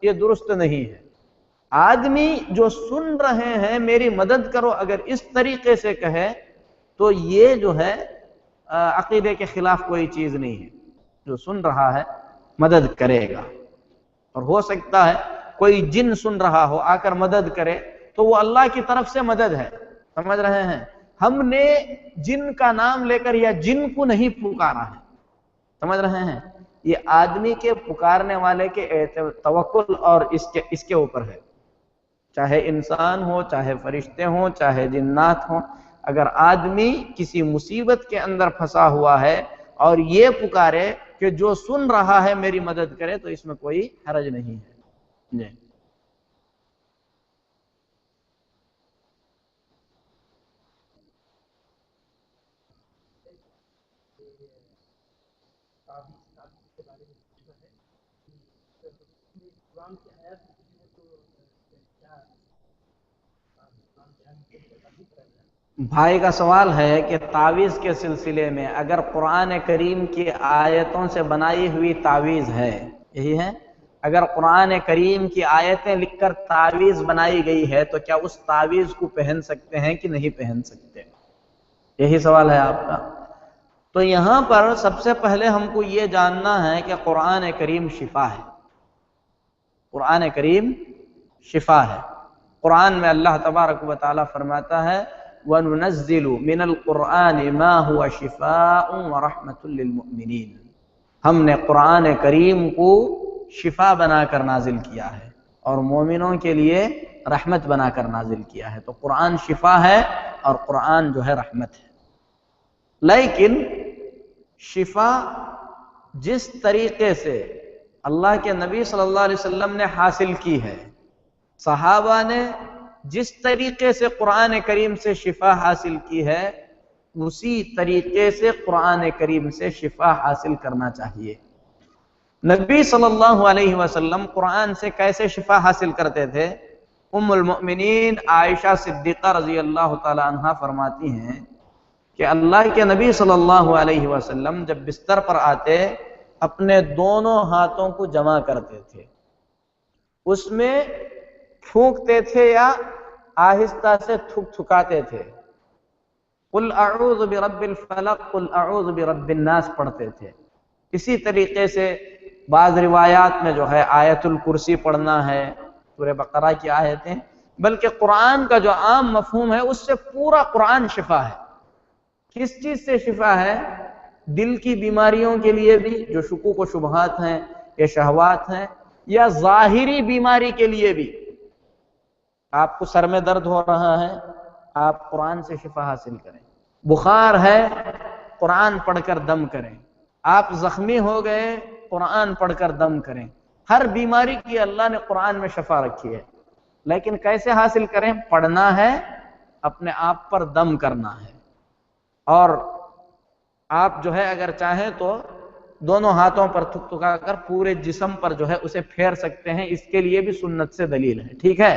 یہ درست نہیں ہے۔ آدمی جو سن رہے ہیں میری مدد کرو اگر اس طریقے سے کہے تو یہ جو ہے عقیدے کے خلاف کوئی چیز نہیں ہے۔ جو سن رہا ہے مدد کرے گا، اور ہو سکتا ہے کوئی جن سن رہا ہو آ کر مدد کرے تو وہ اللہ کی طرف سے مدد ہے، سمجھ رہے ہیں؟ ہم نے جن کا نام لے کر یا جن کو نہیں پکارا ہے، سمجھ رہے ہیں؟ یہ آدمی کے پکارنے والے کے توکل اور اس کے اوپر ہے، چاہے انسان ہو، چاہے فرشتے ہوں، چاہے جنات ہوں۔ اگر آدمی کسی مصیبت کے اندر پھنسا ہوا ہے اور یہ پکارے کہ جو سن رہا ہے میری مدد کرے تو اس میں کوئی حرج نہیں ہے۔ جی بھائی کا سوال ہے کہ تعویذ کے سلسلے میں اگر قرآن کریم کی آیتوں سے بنائی ہوئی تعویذ ہے، یہی ہے، اگر قرآن کریم کی آیتیں لکھ کر تعویذ بنائی گئی ہے تو کیا اس تعویذ کو پہن سکتے ہیں کہ نہیں پہن سکتے؟ یہی سوال ہے آپ کا۔ تو یہاں پر سب سے پہلے ہم کو یہ جاننا ہے کہ قرآن کریم شفا ہے، قرآن کریم شفا ہے۔ قرآن میں اللہ تبارک و تعالیٰ فرماتا ہے وَنُنَزِّلُ مِنَ الْقُرْآنِ مَا هُوَ شِفَاءٌ وَرَحْمَةٌ لِّلْمُؤْمِنِينَ، ہم نے قرآن کریم کو شفا بنا کر نازل کیا ہے اور مومنوں کے لیے رحمت بنا کر نازل کیا ہے۔ تو قرآن شفا ہے اور قرآن جو ہے رحمت ہے، لیکن شفا جس طریقے سے اللہ کے نبی صلی اللہ علیہ وسلم نے حاصل کی ہے، صحابہ نے جس طریقے سے قرآن کریم سے شفا حاصل کی ہے اسی طریقے سے قرآن کریم سے شفا حاصل کرنا چاہیے۔ نبی صلی اللہ علیہ وسلم قرآن سے کیسے شفا حاصل کرتے تھے؟ ام المؤمنین عائشہ صدیقہ رضی اللہ تعالی عنہا فرماتی ہیں کہ اللہ کے نبی صلی اللہ علیہ وسلم جب بستر پر آتے اپنے دونوں ہاتھوں کو جمع کرتے تھے، اس میں پھونکتے تھے یا آہستہ سے تھک تھکاتے تھے، قل اعوذ برب الفلق قل اعوذ برب الناس پڑھتے تھے۔ اسی طریقے سے بعض روایات میں جو ہے آیت الکرسی پڑھنا ہے، سورہ بقرہ کی آیتیں، بلکہ قرآن کا جو عام مفہوم ہے اس سے پورا قرآن شفا ہے۔ کس چیز سے شفا ہے؟ دل کی بیماریوں کے لیے بھی جو شکوک و شبہات ہیں یا شہوات ہیں، یا ظاہری بیماری کے لیے بھی۔ آپ کو سر میں درد ہو رہا ہے، آپ قرآن سے شفا حاصل کریں۔ بخار ہے، قرآن پڑھ کر دم کریں۔ آپ زخمی ہو گئے، قرآن پڑھ کر دم کریں۔ ہر بیماری کی اللہ نے قرآن میں شفا رکھی ہے، لیکن کیسے حاصل کریں؟ پڑھنا ہے، اپنے آپ پر دم کرنا ہے، اور آپ جو ہے اگر چاہیں تو دونوں ہاتھوں پر تھک تھکا کر پورے جسم پر جو ہے اسے پھیر سکتے ہیں، اس کے لیے بھی سنت سے دلیل ہے، ٹھیک ہے؟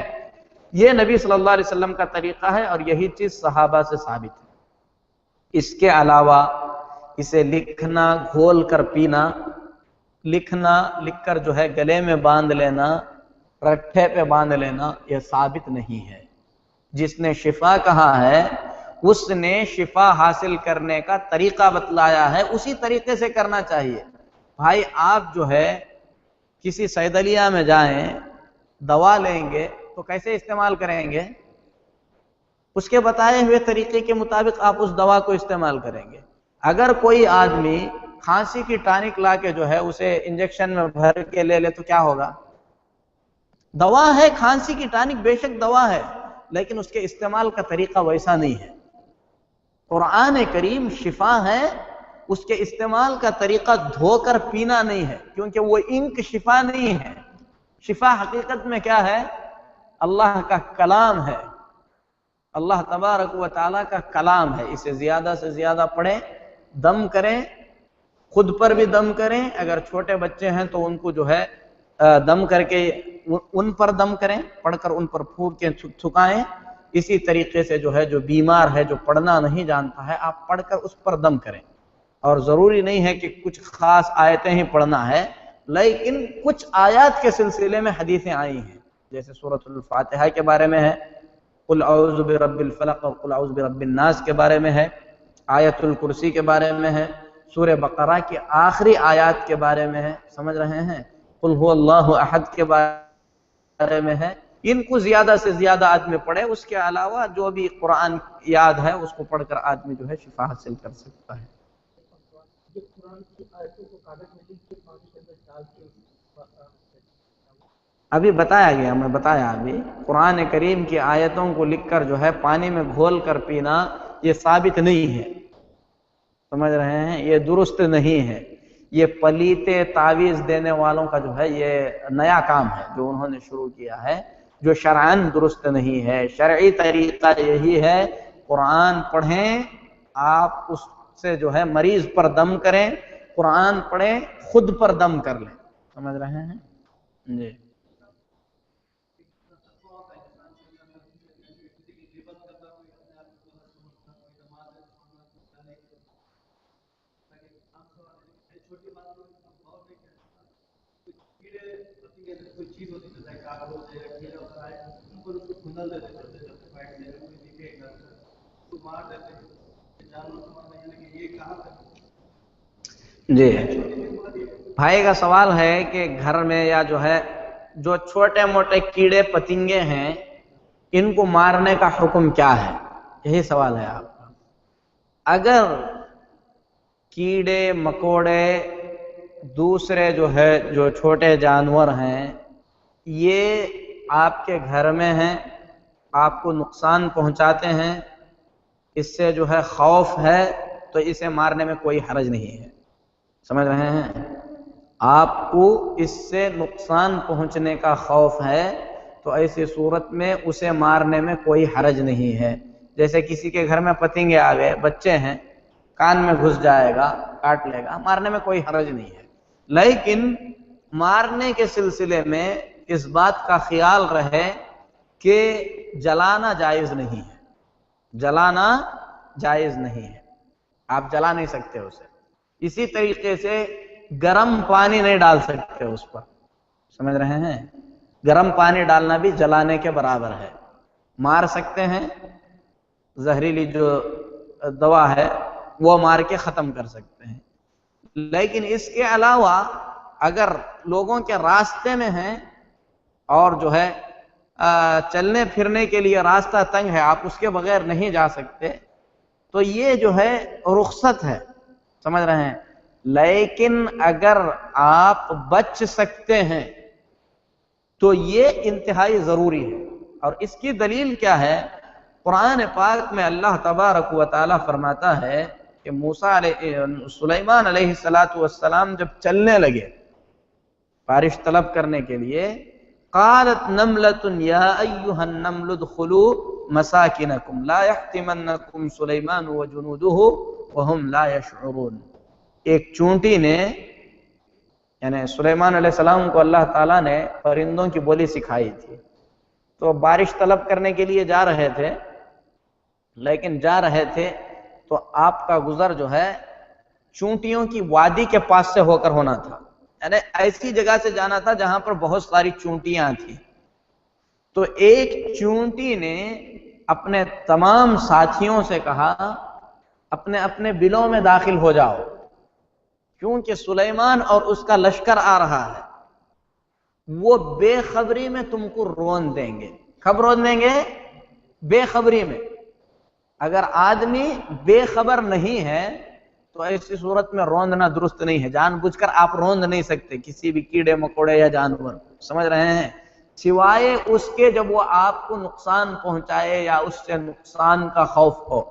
یہ نبی صلی اللہ علیہ وسلم کا طریقہ ہے اور یہی چیز صحابہ سے ثابت ہے۔ اس کے علاوہ اسے لکھنا، گھول کر پینا، لکھنا، لکھ کر جو ہے گلے میں باندھ لینا، رٹھے پہ باندھ لینا، یہ ثابت نہیں ہے۔ جس نے شفا کہا ہے اس نے شفا حاصل کرنے کا طریقہ بتلایا ہے، اسی طریقے سے کرنا چاہیے۔ بھائی آپ جو ہے کسی صیدلیہ میں جائیں، دوا لیں گے تو کیسے استعمال کریں گے؟ اس کے بتائے ہوئے طریقے کے مطابق آپ اس دوا کو استعمال کریں گے۔ اگر کوئی آدمی کھانسی کی ٹانک لا کے جو ہے اسے انجیکشن میں بھر کے لے لے تو کیا ہوگا؟ دوا ہے، کھانسی کی ٹانک بے شک دوا ہے، لیکن اس کے استعمال کا طریقہ ویسا نہیں ہے۔ قرآن کریم شفا ہے، اس کے استعمال کا طریقہ دھو کر پینا نہیں ہے، کیونکہ وہ انک شفا نہیں ہے۔ شفا حقیقت میں کیا ہے؟ اللہ کا کلام ہے، اللہ تبارک و تعالیٰ کا کلام ہے۔ اسے زیادہ سے زیادہ پڑھیں، دم کریں، خود پر بھی دم کریں، اگر چھوٹے بچے ہیں تو ان کو جو ہے دم کر کے ان پر دم کریں، پڑھ کر ان پر پھونک کے تھکائیں۔ اسی طریقے سے جو ہے جو بیمار ہے، جو پڑھنا نہیں جانتا ہے، آپ پڑھ کر اس پر دم کریں۔ اور ضروری نہیں ہے کہ کچھ خاص آیتیں ہی پڑھنا ہے، لیکن کچھ آیات کے سلسلے میں حدیثیں آئی ہیں، جیسے سورۃ الفاتحہ کے بارے میں ہے، قل اعوذ برب الفلق اور قل اعوذ برب الناس کے بارے میں ہے، آیت الکرسی کے بارے میں ہے، سورہ بقرہ کی آخری آیات کے بارے میں ہے، سمجھ رہے ہیں، قل هو اللہ احد کے بارے میں ہے۔ ان کو زیادہ سے زیادہ آدمی پڑھے، اس کے علاوہ جو بھی قرآن یاد ہے اس کو پڑھ کر آدمی جو ہے شفا حاصل کر سکتا ہے۔ ابھی بتایا گیا، میں بتایا ابھی، قرآن کریم کی آیتوں کو لکھ کر جو ہے پانی میں گھول کر پینا یہ ثابت نہیں ہے، سمجھ رہے ہیں، یہ درست نہیں ہے۔ یہ پلیتے تعویذ دینے والوں کا جو ہے یہ نیا کام ہے جو انہوں نے شروع کیا ہے، جو شرعاً درست نہیں ہے۔ شرعی طریقہ یہی ہے، قرآن پڑھیں، آپ اس سے جو ہے مریض پر دم کریں، قرآن پڑھیں، خود پر دم کر لیں، سمجھ رہے ہیں جی۔ جی، بھائی کا سوال ہے کہ گھر میں یا جو ہے جو چھوٹے موٹے کیڑے پتنگے ہیں ان کو مارنے کا حکم کیا ہے، یہی سوال ہے آپ کا۔ اگر کیڑے مکوڑے دوسرے جو ہے جو چھوٹے جانور ہیں یہ آپ کے گھر میں ہیں، آپ کو نقصان پہنچاتے ہیں، اس سے جو ہے خوف ہے، تو اسے مارنے میں کوئی حرج نہیں ہے، سمجھ رہے ہیں۔ آپ کو اس سے نقصان پہنچنے کا خوف ہے تو ایسی صورت میں اسے مارنے میں کوئی حرج نہیں ہے۔ جیسے کسی کے گھر میں پتنگے آ گئے، بچے ہیں، کان میں گھس جائے گا، کاٹ لے گا، مارنے میں کوئی حرج نہیں ہے۔ لیکن مارنے کے سلسلے میں اس بات کا خیال رہے کہ جلانا جائز نہیں ہے، جلانا جائز نہیں ہے، آپ جلا نہیں سکتے اسے۔ اسی طریقے سے گرم پانی نہیں ڈال سکتے اس پر، سمجھ رہے ہیں، گرم پانی ڈالنا بھی جلانے کے برابر ہے۔ مار سکتے ہیں، زہریلی جو دوا ہے وہ مار کے ختم کر سکتے ہیں، لیکن اس کے علاوہ اگر لوگوں کے راستے میں ہیں اور جو ہے چلنے پھرنے کے لیے راستہ تنگ ہے، آپ اس کے بغیر نہیں جا سکتے، تو یہ جو ہے رخصت ہے، سمجھ رہے ہیں۔ لیکن اگر آپ بچ سکتے ہیں تو یہ انتہائی ضروری ہے، اور اس کی دلیل کیا ہے؟ قرآن پاک میں اللہ تبارک و تعالی فرماتا ہے کہ سلیمان علیہ السلام جب چلنے لگے بارش طلب کرنے کے لیے، قالت نملۃ یا ایھا النمل ادخلوا مساکنکم لا یحطمنکم سلیمان وجنودہ وهم لا یشعرون۔ ایک چونٹی نے، یعنی سلیمان علیہ السلام کو اللہ تعالیٰ نے پرندوں کی بولی سکھائی تھی، تو بارش طلب کرنے کے لیے جا رہے تھے، لیکن جا رہے تھے تو آپ کا گزر جو ہے چونٹیوں کی وادی کے پاس سے ہو کر ہونا تھا، یعنی ایسی جگہ سے جانا تھا جہاں پر بہت ساری چونٹیاں تھیں۔ تو ایک چونٹی نے اپنے تمام ساتھیوں سے کہا اپنے اپنے بلوں میں داخل ہو جاؤ، کیونکہ سلیمان اور اس کا لشکر آ رہا ہے، وہ بے خبری میں تم کو رون دیں گے۔ کب رون دیں گے؟ بے خبری میں۔ اگر آدمی بے خبر نہیں ہے تو ایسی صورت میں روندنا درست نہیں ہے. جان بوجھ کر آپ روند نہیں سکتے کسی بھی کیڑے مکوڑے یا جانور, سمجھ رہے ہیں, سوائے اس کے جب وہ آپ کو نقصان پہنچائے یا اس سے نقصان کا خوف ہو.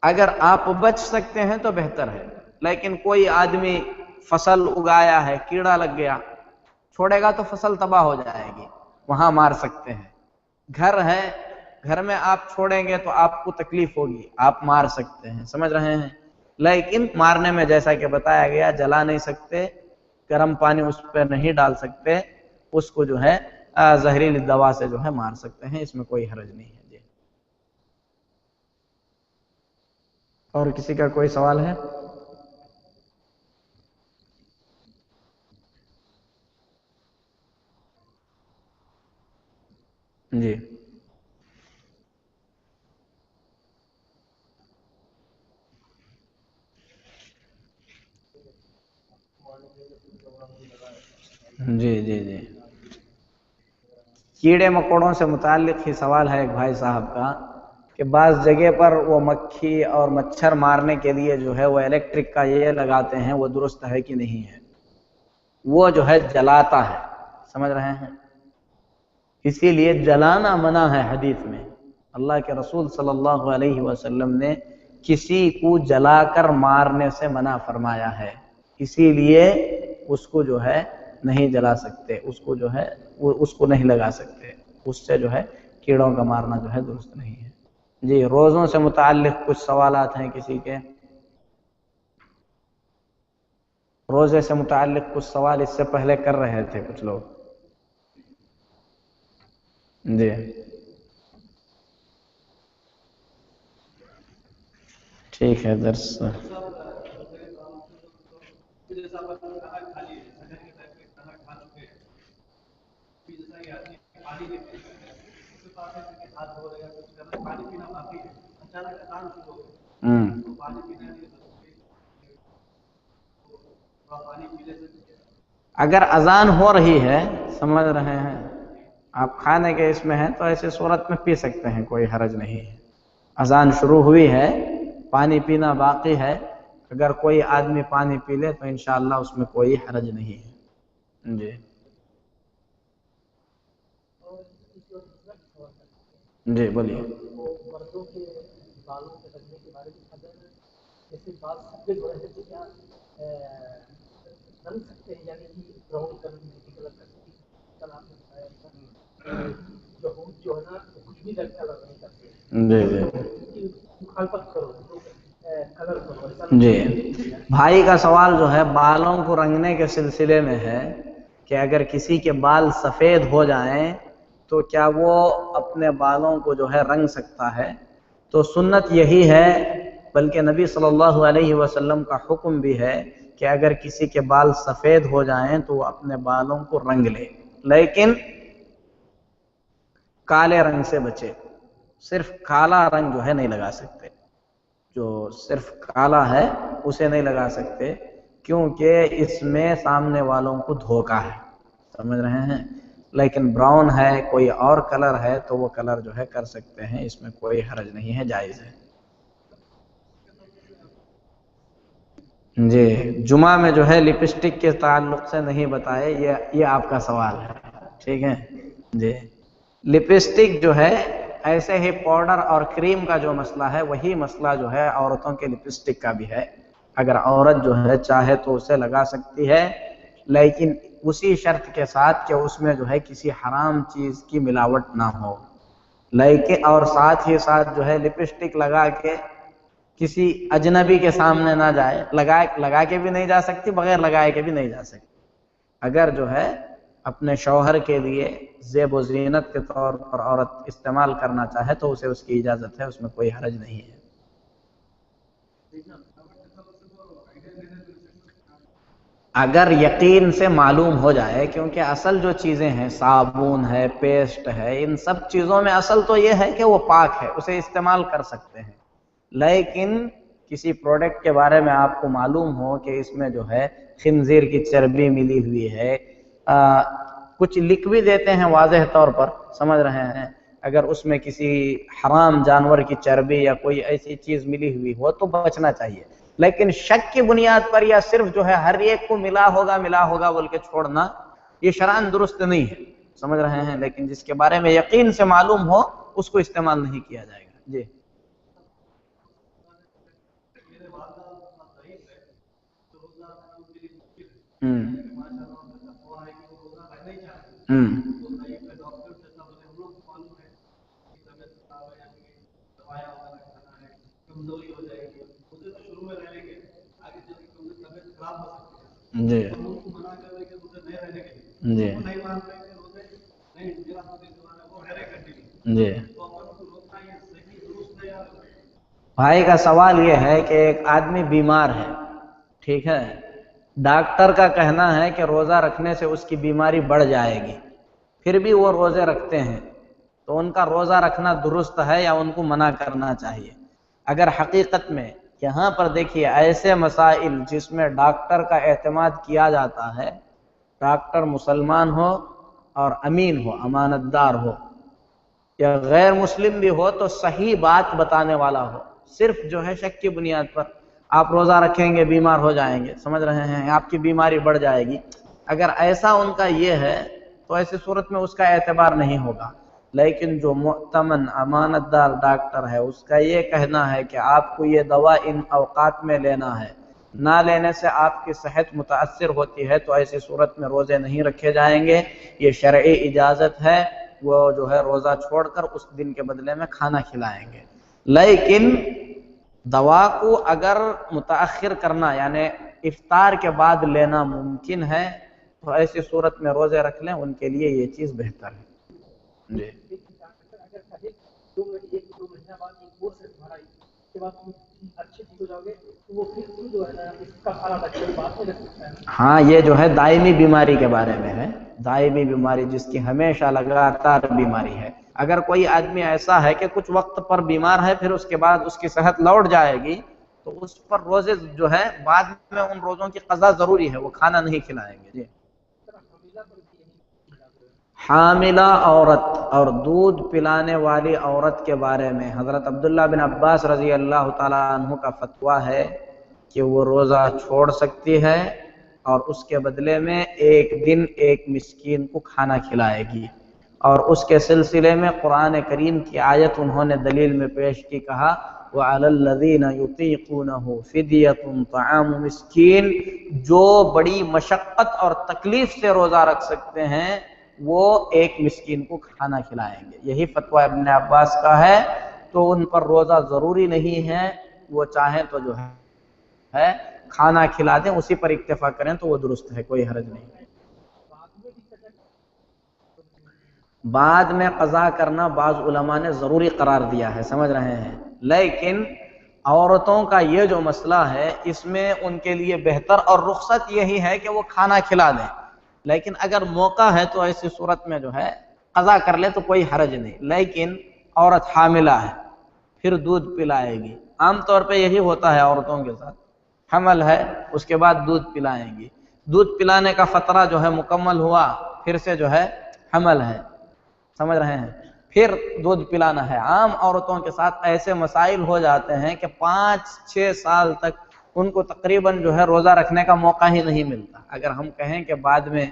اگر آپ بچ سکتے ہیں تو بہتر ہے, لیکن کوئی آدمی فصل اگایا ہے, کیڑا لگ گیا, چھوڑے گا تو فصل تباہ ہو جائے گی, وہاں مار سکتے ہیں. گھر ہے, گھر میں آپ چھوڑیں گے تو آپ کو تکلیف ہوگی, آپ مار سکتے ہیں, سمجھ رہے ہیں. لیکن مارنے میں جیسا کہ بتایا گیا جلا نہیں سکتے, گرم پانی اس پہ نہیں ڈال سکتے, اس کو جو ہے زہریلی دوا سے جو ہے مار سکتے ہیں, اس میں کوئی حرج نہیں ہے. جی, اور کسی کا کوئی سوال ہے؟ جی, جی جی جی, کیڑے مکوڑوں سے متعلق ہی سوال ہے ایک بھائی صاحب کا کہ بعض جگہ پر وہ مکھی اور مچھر مارنے کے لیے جو ہے وہ الیکٹرک کا یہ لگاتے ہیں, وہ درست ہے کہ نہیں ہے؟ وہ جو ہے جلاتا ہے, سمجھ رہے ہیں, اسی لیے جلانا منع ہے حدیث میں. اللہ کے رسول صلی اللہ علیہ وسلم نے کسی کو جلا کر مارنے سے منع فرمایا ہے, اسی لیے اس کو جو ہے نہیں جلا سکتے, اس کو جو ہے اس کو نہیں لگا سکتے, اس سے جو ہے کیڑوں کا مارنا جو ہے درست نہیں ہے. جی, روزوں سے متعلق کچھ سوالات ہیں کسی کے؟ روزے سے متعلق کچھ سوال اس سے پہلے کر رہے تھے کچھ لوگ. جی, ٹھیک ہے, درس اگر اذان ہو رہی ہے, سمجھ رہے ہیں, آپ کھانے کے اس میں ہیں تو ایسی صورت میں پی سکتے ہیں, کوئی حرج نہیں ہے. اذان شروع ہوئی ہے, پانی پینا باقی ہے, اگر کوئی آدمی پانی پی لے تو انشاءاللہ اس میں کوئی حرج نہیں ہے. جی, جی بولیے. مردوں کے بالوں کے لگنے کے بارے میں اگر جیسے بال سفید ہو رہے تو کیا رنگ سکتے ہیں, یعنی کہ براؤن کلر میں کلر کر جو ہے نا کچھ بھی کلر نہیں کرتے. جی جی, مخالفت کرو کلر. جی, بھائی کا سوال جو ہے بالوں کو رنگنے کے سلسلے میں ہے کہ اگر کسی کے بال سفید ہو جائیں تو کیا وہ اپنے بالوں کو جو ہے رنگ سکتا ہے؟ تو سنت یہی ہے, بلکہ نبی صلی اللہ علیہ وسلم کا حکم بھی ہے کہ اگر کسی کے بال سفید ہو جائیں تو وہ اپنے بالوں کو رنگ لے, لیکن کالے رنگ سے بچے. صرف کالا رنگ جو ہے نہیں لگا سکتے, جو صرف کالا ہے اسے نہیں لگا سکتے, کیونکہ اس میں سامنے والوں کو دھوکا ہے, سمجھ رہے ہیں. لیکن براؤن ہے, کوئی اور کلر ہے تو وہ کلر جو ہے کر سکتے ہیں, اس میں کوئی حرج نہیں ہے, جائز ہے. جی, جمعہ میں جو ہے لپسٹک کے تعلق سے نہیں بتائے, یہ آپ کا سوال ہے, ٹھیک ہے. جی, لپسٹک جو ہے ایسے ہی پاؤڈر اور کریم کا جو مسئلہ ہے وہی مسئلہ جو ہے عورتوں کے لپسٹک کا بھی ہے. اگر عورت جو ہے چاہے تو اسے لگا سکتی ہے, لیکن اسی شرط کے ساتھ کہ اس میں جو ہے کسی حرام چیز کی ملاوٹ نہ ہو. لیکن اور ساتھ ہی ساتھ جو ہے لپسٹک لگا کے کسی اجنبی کے سامنے نہ جائے, لگا کے بھی نہیں جا سکتی, بغیر لگائے کے بھی نہیں جا سکتی. اگر جو ہے اپنے شوہر کے لیے زیب و زینت کے طور پر عورت استعمال کرنا چاہے تو اسے اس کی اجازت ہے, اس میں کوئی حرج نہیں ہے. اگر یقین سے معلوم ہو جائے, کیونکہ اصل جو چیزیں ہیں صابن ہے, پیسٹ ہے, ان سب چیزوں میں اصل تو یہ ہے کہ وہ پاک ہے, اسے استعمال کر سکتے ہیں. لیکن کسی پروڈکٹ کے بارے میں آپ کو معلوم ہو کہ اس میں جو ہے خنزیر کی چربی ملی ہوئی ہے, کچھ لکھ بھی دیتے ہیں واضح طور پر, سمجھ رہے ہیں, اگر اس میں کسی حرام جانور کی چربی یا کوئی ایسی چیز ملی ہوئی ہو تو بچنا چاہیے، لیکن شک کی بنیاد پر یا صرف جو ہے ہر ایک کو ملا ہوگا بول کے چھوڑنا یہ شرعاً درست نہیں ہے، سمجھ رہے ہیں؟ لیکن جس کے بارے میں یقین سے معلوم ہو اس کو استعمال نہیں کیا جائے گا۔ جی جی جی جی بھائی کا سوال یہ ہے کہ ایک آدمی بیمار ہے، ٹھیک ہے، ڈاکٹر کا کہنا ہے کہ روزہ رکھنے سے اس کی بیماری بڑھ جائے گی، پھر بھی وہ روزے رکھتے ہیں، تو ان کا روزہ رکھنا درست ہے یا ان کو منع کرنا چاہیے؟ اگر حقیقت میں یہاں پر دیکھیے ایسے مسائل جس میں ڈاکٹر کا اعتماد کیا جاتا ہے، ڈاکٹر مسلمان ہو اور امین ہو، امانت دار ہو، یا غیر مسلم بھی ہو تو صحیح بات بتانے والا ہو، صرف جو ہے شک کی بنیاد پر آپ روزہ رکھیں گے بیمار ہو جائیں گے، سمجھ رہے ہیں، آپ کی بیماری بڑھ جائے گی، اگر ایسا ان کا یہ ہے تو ایسی صورت میں اس کا اعتبار نہیں ہوگا۔ لیکن جو مؤتمن امانت دار ڈاکٹر ہے اس کا یہ کہنا ہے کہ آپ کو یہ دوا ان اوقات میں لینا ہے، نہ لینے سے آپ کی صحت متاثر ہوتی ہے، تو ایسی صورت میں روزے نہیں رکھے جائیں گے، یہ شرعی اجازت ہے، وہ جو ہے روزہ چھوڑ کر اس دن کے بدلے میں کھانا کھلائیں گے۔ لیکن دوا کو اگر متاخر کرنا یعنی افطار کے بعد لینا ممکن ہے تو ایسی صورت میں روزے رکھ لیں، ان کے لیے یہ چیز بہتر ہے۔ جی ہاں، یہ جو ہے دائمی بیماری کے بارے میں ہے، دائمی بیماری جس کی ہمیشہ لگاتار بیماری ہے۔ اگر کوئی آدمی ایسا ہے کہ کچھ وقت پر بیمار ہے پھر اس کے بعد اس کی صحت لوٹ جائے گی تو اس پر روزے جو ہے بعد میں ان روزوں کی قضا ضروری ہے، وہ کھانا نہیں کھلائیں گے۔ جی حاملہ عورت اور دودھ پلانے والی عورت کے بارے میں حضرت عبداللہ بن عباس رضی اللہ تعالیٰ عنہ کا فتویٰ ہے کہ وہ روزہ چھوڑ سکتی ہے اور اس کے بدلے میں ایک دن ایک مسکین کو کھانا کھلائے گی، اور اس کے سلسلے میں قرآن کریم کی آیت انہوں نے دلیل میں پیش کی، کہا وَعَلَى الَّذِينَ يُطِيقُونَهُ فِدْيَةٌ طَعَامُ مِسْكِينٍ، جو بڑی مشقت اور تکلیف سے روزہ رکھ سکتے ہیں وہ ایک مسکین کو کھانا کھلائیں گے۔ یہی فتویٰ ابن عباس کا ہے، تو ان پر روزہ ضروری نہیں ہے، وہ چاہیں تو جو ہے کھانا کھلا دیں، اسی پر اکتفا کریں تو وہ درست ہے، کوئی حرج نہیں۔ بعد میں قضا کرنا بعض علماء نے ضروری قرار دیا ہے، سمجھ رہے ہیں، لیکن عورتوں کا یہ جو مسئلہ ہے اس میں ان کے لیے بہتر اور رخصت یہی ہے کہ وہ کھانا کھلا دیں، لیکن اگر موقع ہے تو ایسی صورت میں جو ہے قضا کر لے تو کوئی حرج نہیں۔ لیکن عورت حاملہ ہے پھر دودھ پلائے گی، عام طور پہ یہی ہوتا ہے عورتوں کے ساتھ، حمل ہے اس کے بعد دودھ پلائیں گی، دودھ پلانے کا فترہ جو ہے مکمل ہوا پھر سے جو ہے حمل ہے، سمجھ رہے ہیں، پھر دودھ پلانا ہے۔ عام عورتوں کے ساتھ ایسے مسائل ہو جاتے ہیں کہ 5-6 سال تک ان کو تقریباً جو ہے روزہ رکھنے کا موقع ہی نہیں ملتا۔ اگر ہم کہیں کہ بعد میں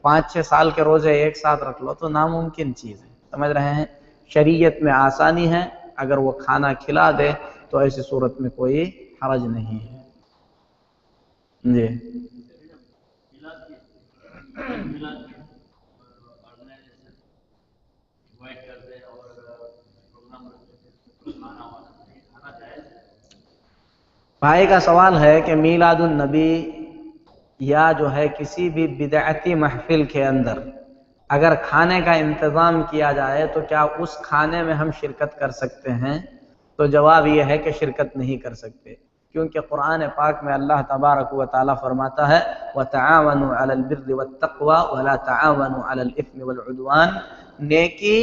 5-6 سال کے روزے ایک ساتھ رکھ لو تو ناممکن چیز ہے، سمجھ رہے ہیں، شریعت میں آسانی ہے، اگر وہ کھانا کھلا دے تو ایسی صورت میں کوئی حرج نہیں ہے۔ جی بھائی کا سوال ہے کہ میلاد النبی یا جو ہے کسی بھی بدعتی محفل کے اندر اگر کھانے کا انتظام کیا جائے تو کیا اس کھانے میں ہم شرکت کر سکتے ہیں؟ تو جواب یہ ہے کہ شرکت نہیں کر سکتے، کیونکہ قرآن پاک میں اللہ تبارک و تعالیٰ فرماتا ہے وَتَعَاوَنُوا عَلَى الْبِرِّ وَالتَّقْوَى وَلَا تَعَاوَنُوا عَلَى الْإِثْمِ وَالْعُدْوَانِ، نیکی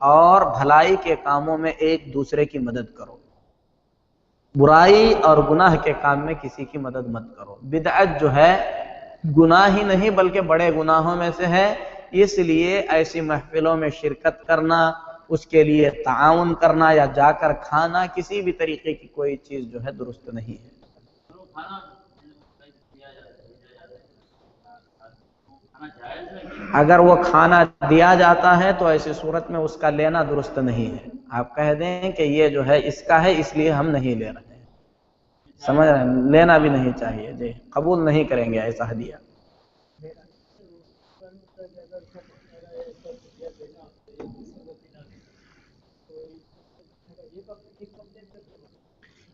اور بھلائی کے کاموں میں ایک دوسرے کی مدد کرو، برائی اور گناہ کے کام میں کسی کی مدد مت کرو۔ بدعت جو ہے گناہ ہی نہیں بلکہ بڑے گناہوں میں سے ہے، اس لیے ایسی محفلوں میں شرکت کرنا، اس کے لیے تعاون کرنا یا جا کر کھانا کسی بھی طریقے کی کوئی چیز جو ہے درست نہیں ہے۔ اگر وہ کھانا دیا جاتا ہے تو ایسی صورت میں اس کا لینا درست نہیں ہے۔ آپ کہہ دیں کہ یہ جو ہے اس کا ہے اس لیے ہم نہیں لے رہے ہیں، سمجھ رہے ہیں؟ لینا بھی نہیں چاہیے، جی قبول نہیں کریں گے ایسا ہدیہ۔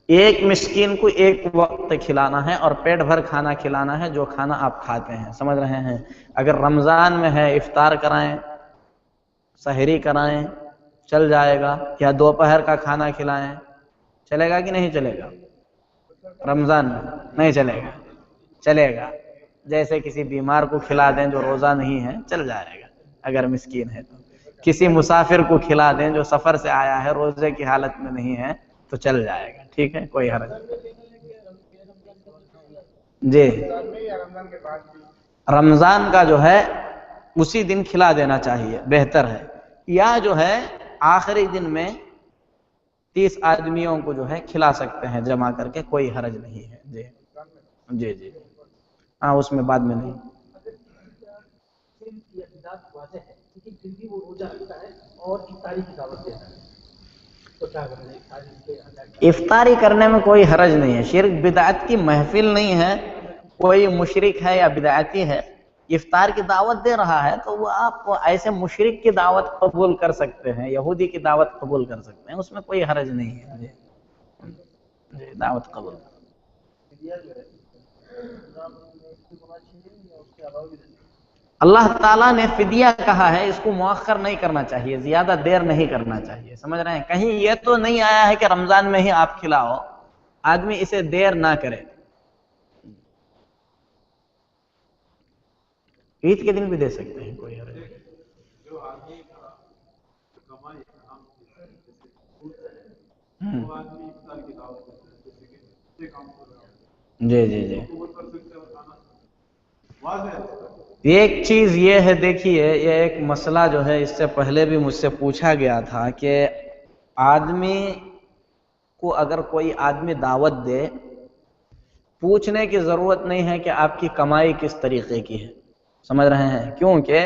ایک مسکین کو ایک وقت کھلانا ہے اور پیٹ بھر کھانا کھلانا ہے جو کھانا آپ کھاتے ہیں، سمجھ رہے ہیں؟ اگر رمضان میں ہے افطار کرائیں، سحری کرائیں، چل جائے گا، یا دوپہر کا کھانا کھلائیں، چلے گا کہ نہیں چلے گا؟ رمضان میں نہیں چلے گا، چلے گا۔ جیسے کسی بیمار کو کھلا دیں جو روزہ نہیں ہے، چل جائے گا اگر مسکین ہے تو۔ کسی مسافر کو کھلا دیں جو سفر سے آیا ہے، روزے کی حالت میں نہیں ہے، تو چل جائے گا، ٹھیک ہے، کوئی حرج نہیں۔ جی رمضان کا جو ہے اسی دن کھلا دینا چاہیے، بہتر ہے، یا جو ہے آخری دن میں 30 آدمیوں کو جو ہے کھلا سکتے ہیں جمع کر کے، کوئی حرج نہیں ہے۔ جی جی جی ہاں، اس میں بعد میں نہیں۔ افطاری کرنے میں کوئی حرج نہیں ہے، شرک بدعت کی محفل نہیں ہے، کوئی مشرک ہے یا بدعتی ہے افطار کی دعوت دے رہا ہے تو وہ آپ ایسے مشرک کی دعوت قبول کر سکتے ہیں، یہودی کی دعوت قبول کر سکتے ہیں، اس میں کوئی حرج نہیں ہے۔ جی جی دعوت قبول۔ اللہ تعالیٰ نے فدیہ کہا ہے، اس کو مؤخر نہیں کرنا چاہیے، زیادہ دیر نہیں کرنا چاہیے، سمجھ رہے ہیں؟ کہیں یہ تو نہیں آیا ہے کہ رمضان میں ہی آپ کھلاؤ، آدمی اسے دیر نہ کرے۔ عید کے دن بھی دے سکتے ہیں، کوئی حرج نہیں۔ جی جی جی ایک چیز یہ ہے، دیکھیے یہ ایک مسئلہ جو ہے اس سے پہلے بھی مجھ سے پوچھا گیا تھا کہ آدمی کو اگر کوئی آدمی دعوت دے، پوچھنے کی ضرورت نہیں ہے کہ آپ کی کمائی کس طریقے کی ہے، سمجھ رہے ہیں؟ کیونکہ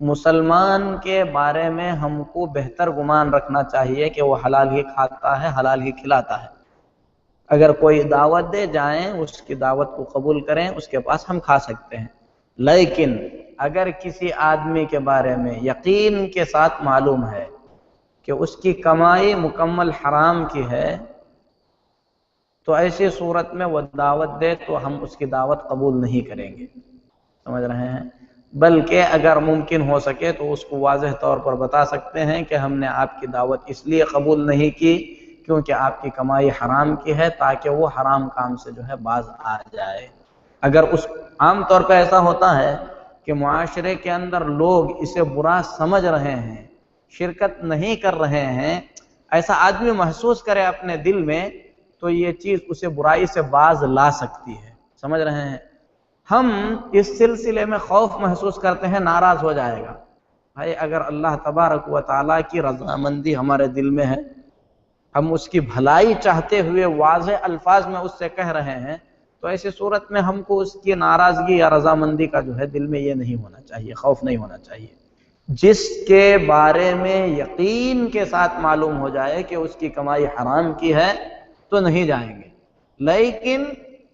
مسلمان کے بارے میں ہم کو بہتر گمان رکھنا چاہیے کہ وہ حلال ہی کھاتا ہے، حلال ہی کھلاتا ہے۔ اگر کوئی دعوت دے، جائیں اس کی دعوت کو قبول کریں، اس کے پاس ہم کھا سکتے ہیں۔ لیکن اگر کسی آدمی کے بارے میں یقین کے ساتھ معلوم ہے کہ اس کی کمائی مکمل حرام کی ہے، تو ایسی صورت میں وہ دعوت دے تو ہم اس کی دعوت قبول نہیں کریں گے، سمجھ رہے ہیں؟ بلکہ اگر ممکن ہو سکے تو اس کو واضح طور پر بتا سکتے ہیں کہ ہم نے آپ کی دعوت اس لیے قبول نہیں کی کیونکہ آپ کی کمائی حرام کی ہے، تاکہ وہ حرام کام سے جو ہے باز آ جائے۔ اگر اس عام طور پہ ایسا ہوتا ہے کہ معاشرے کے اندر لوگ اسے برا سمجھ رہے ہیں، شرکت نہیں کر رہے ہیں، ایسا آدمی محسوس کرے اپنے دل میں، تو یہ چیز اسے برائی سے باز لا سکتی ہے، سمجھ رہے ہیں؟ ہم اس سلسلے میں خوف محسوس کرتے ہیں ناراض ہو جائے گا، بھائی اگر اللہ تبارک و تعالیٰ کی رضامندی ہمارے دل میں ہے، ہم اس کی بھلائی چاہتے ہوئے واضح الفاظ میں اس سے کہہ رہے ہیں، تو ایسی صورت میں ہم کو اس کی ناراضگی یا رضامندی کا جو ہے دل میں یہ نہیں ہونا چاہیے، خوف نہیں ہونا چاہیے۔ جس کے بارے میں یقین کے ساتھ معلوم ہو جائے کہ اس کی کمائی حرام کی ہے تو نہیں جائیں گے، لیکن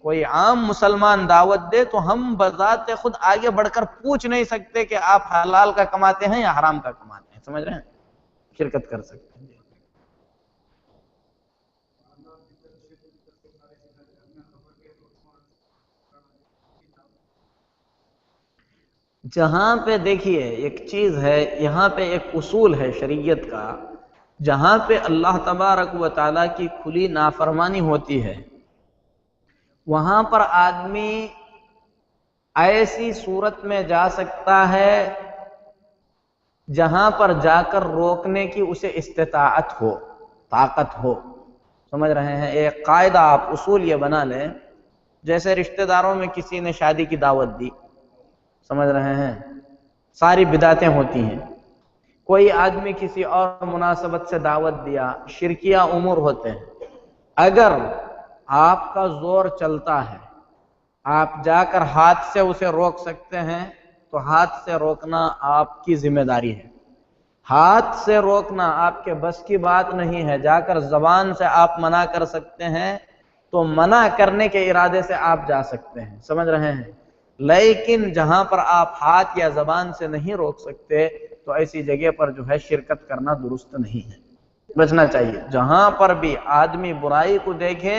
کوئی عام مسلمان دعوت دے تو ہم بذات خود آگے بڑھ کر پوچھ نہیں سکتے کہ آپ حلال کا کماتے ہیں یا حرام کا کماتے ہیں، سمجھ رہے ہیں؟ شرکت کر سکتے ہیں۔ جہاں پہ دیکھیے ایک چیز ہے، یہاں پہ ایک اصول ہے شریعت کا، جہاں پہ اللہ تبارک و تعالیٰ کی کھلی نافرمانی ہوتی ہے وہاں پر آدمی ایسی صورت میں جا سکتا ہے جہاں پر جا کر روکنے کی اسے استطاعت ہو، طاقت ہو، سمجھ رہے ہیں؟ ایک قاعدہ آپ اصول یہ بنا لیں، جیسے رشتہ داروں میں کسی نے شادی کی دعوت دی، سمجھ رہے ہیں؟ ساری بدعتیں ہوتی ہیں، کوئی آدمی کسی اور مناسبت سے دعوت دیا، شرکیہ امور ہوتے ہیں، اگر آپ کا زور چلتا ہے، آپ جا کر ہاتھ سے اسے روک سکتے ہیں تو ہاتھ سے روکنا آپ کی ذمہ داری ہے۔ ہاتھ سے روکنا آپ کے بس کی بات نہیں ہے، جا کر زبان سے آپ منع کر سکتے ہیں تو منع کرنے کے ارادے سے آپ جا سکتے ہیں، سمجھ رہے ہیں؟ لیکن جہاں پر آپ ہاتھ یا زبان سے نہیں روک سکتے تو ایسی جگہ پر جو ہے شرکت کرنا درست نہیں ہے، بچنا چاہیے۔ جہاں پر بھی آدمی برائی کو دیکھے،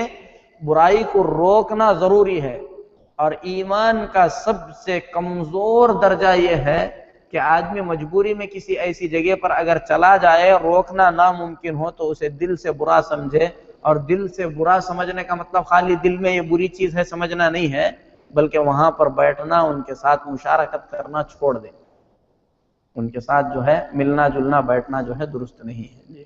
برائی کو روکنا ضروری ہے، اور ایمان کا سب سے کمزور درجہ یہ ہے کہ آدمی مجبوری میں کسی ایسی جگہ پر اگر چلا جائے، روکنا ناممکن ہو تو اسے دل سے برا سمجھے، اور دل سے برا سمجھنے کا مطلب خالی دل میں یہ بری چیز ہے سمجھنا نہیں ہے، بلکہ وہاں پر بیٹھنا، ان کے ساتھ مشارکت کرنا چھوڑ دیں، ان کے ساتھ جو ہے ملنا جلنا بیٹھنا جو ہے درست نہیں ہے۔ جی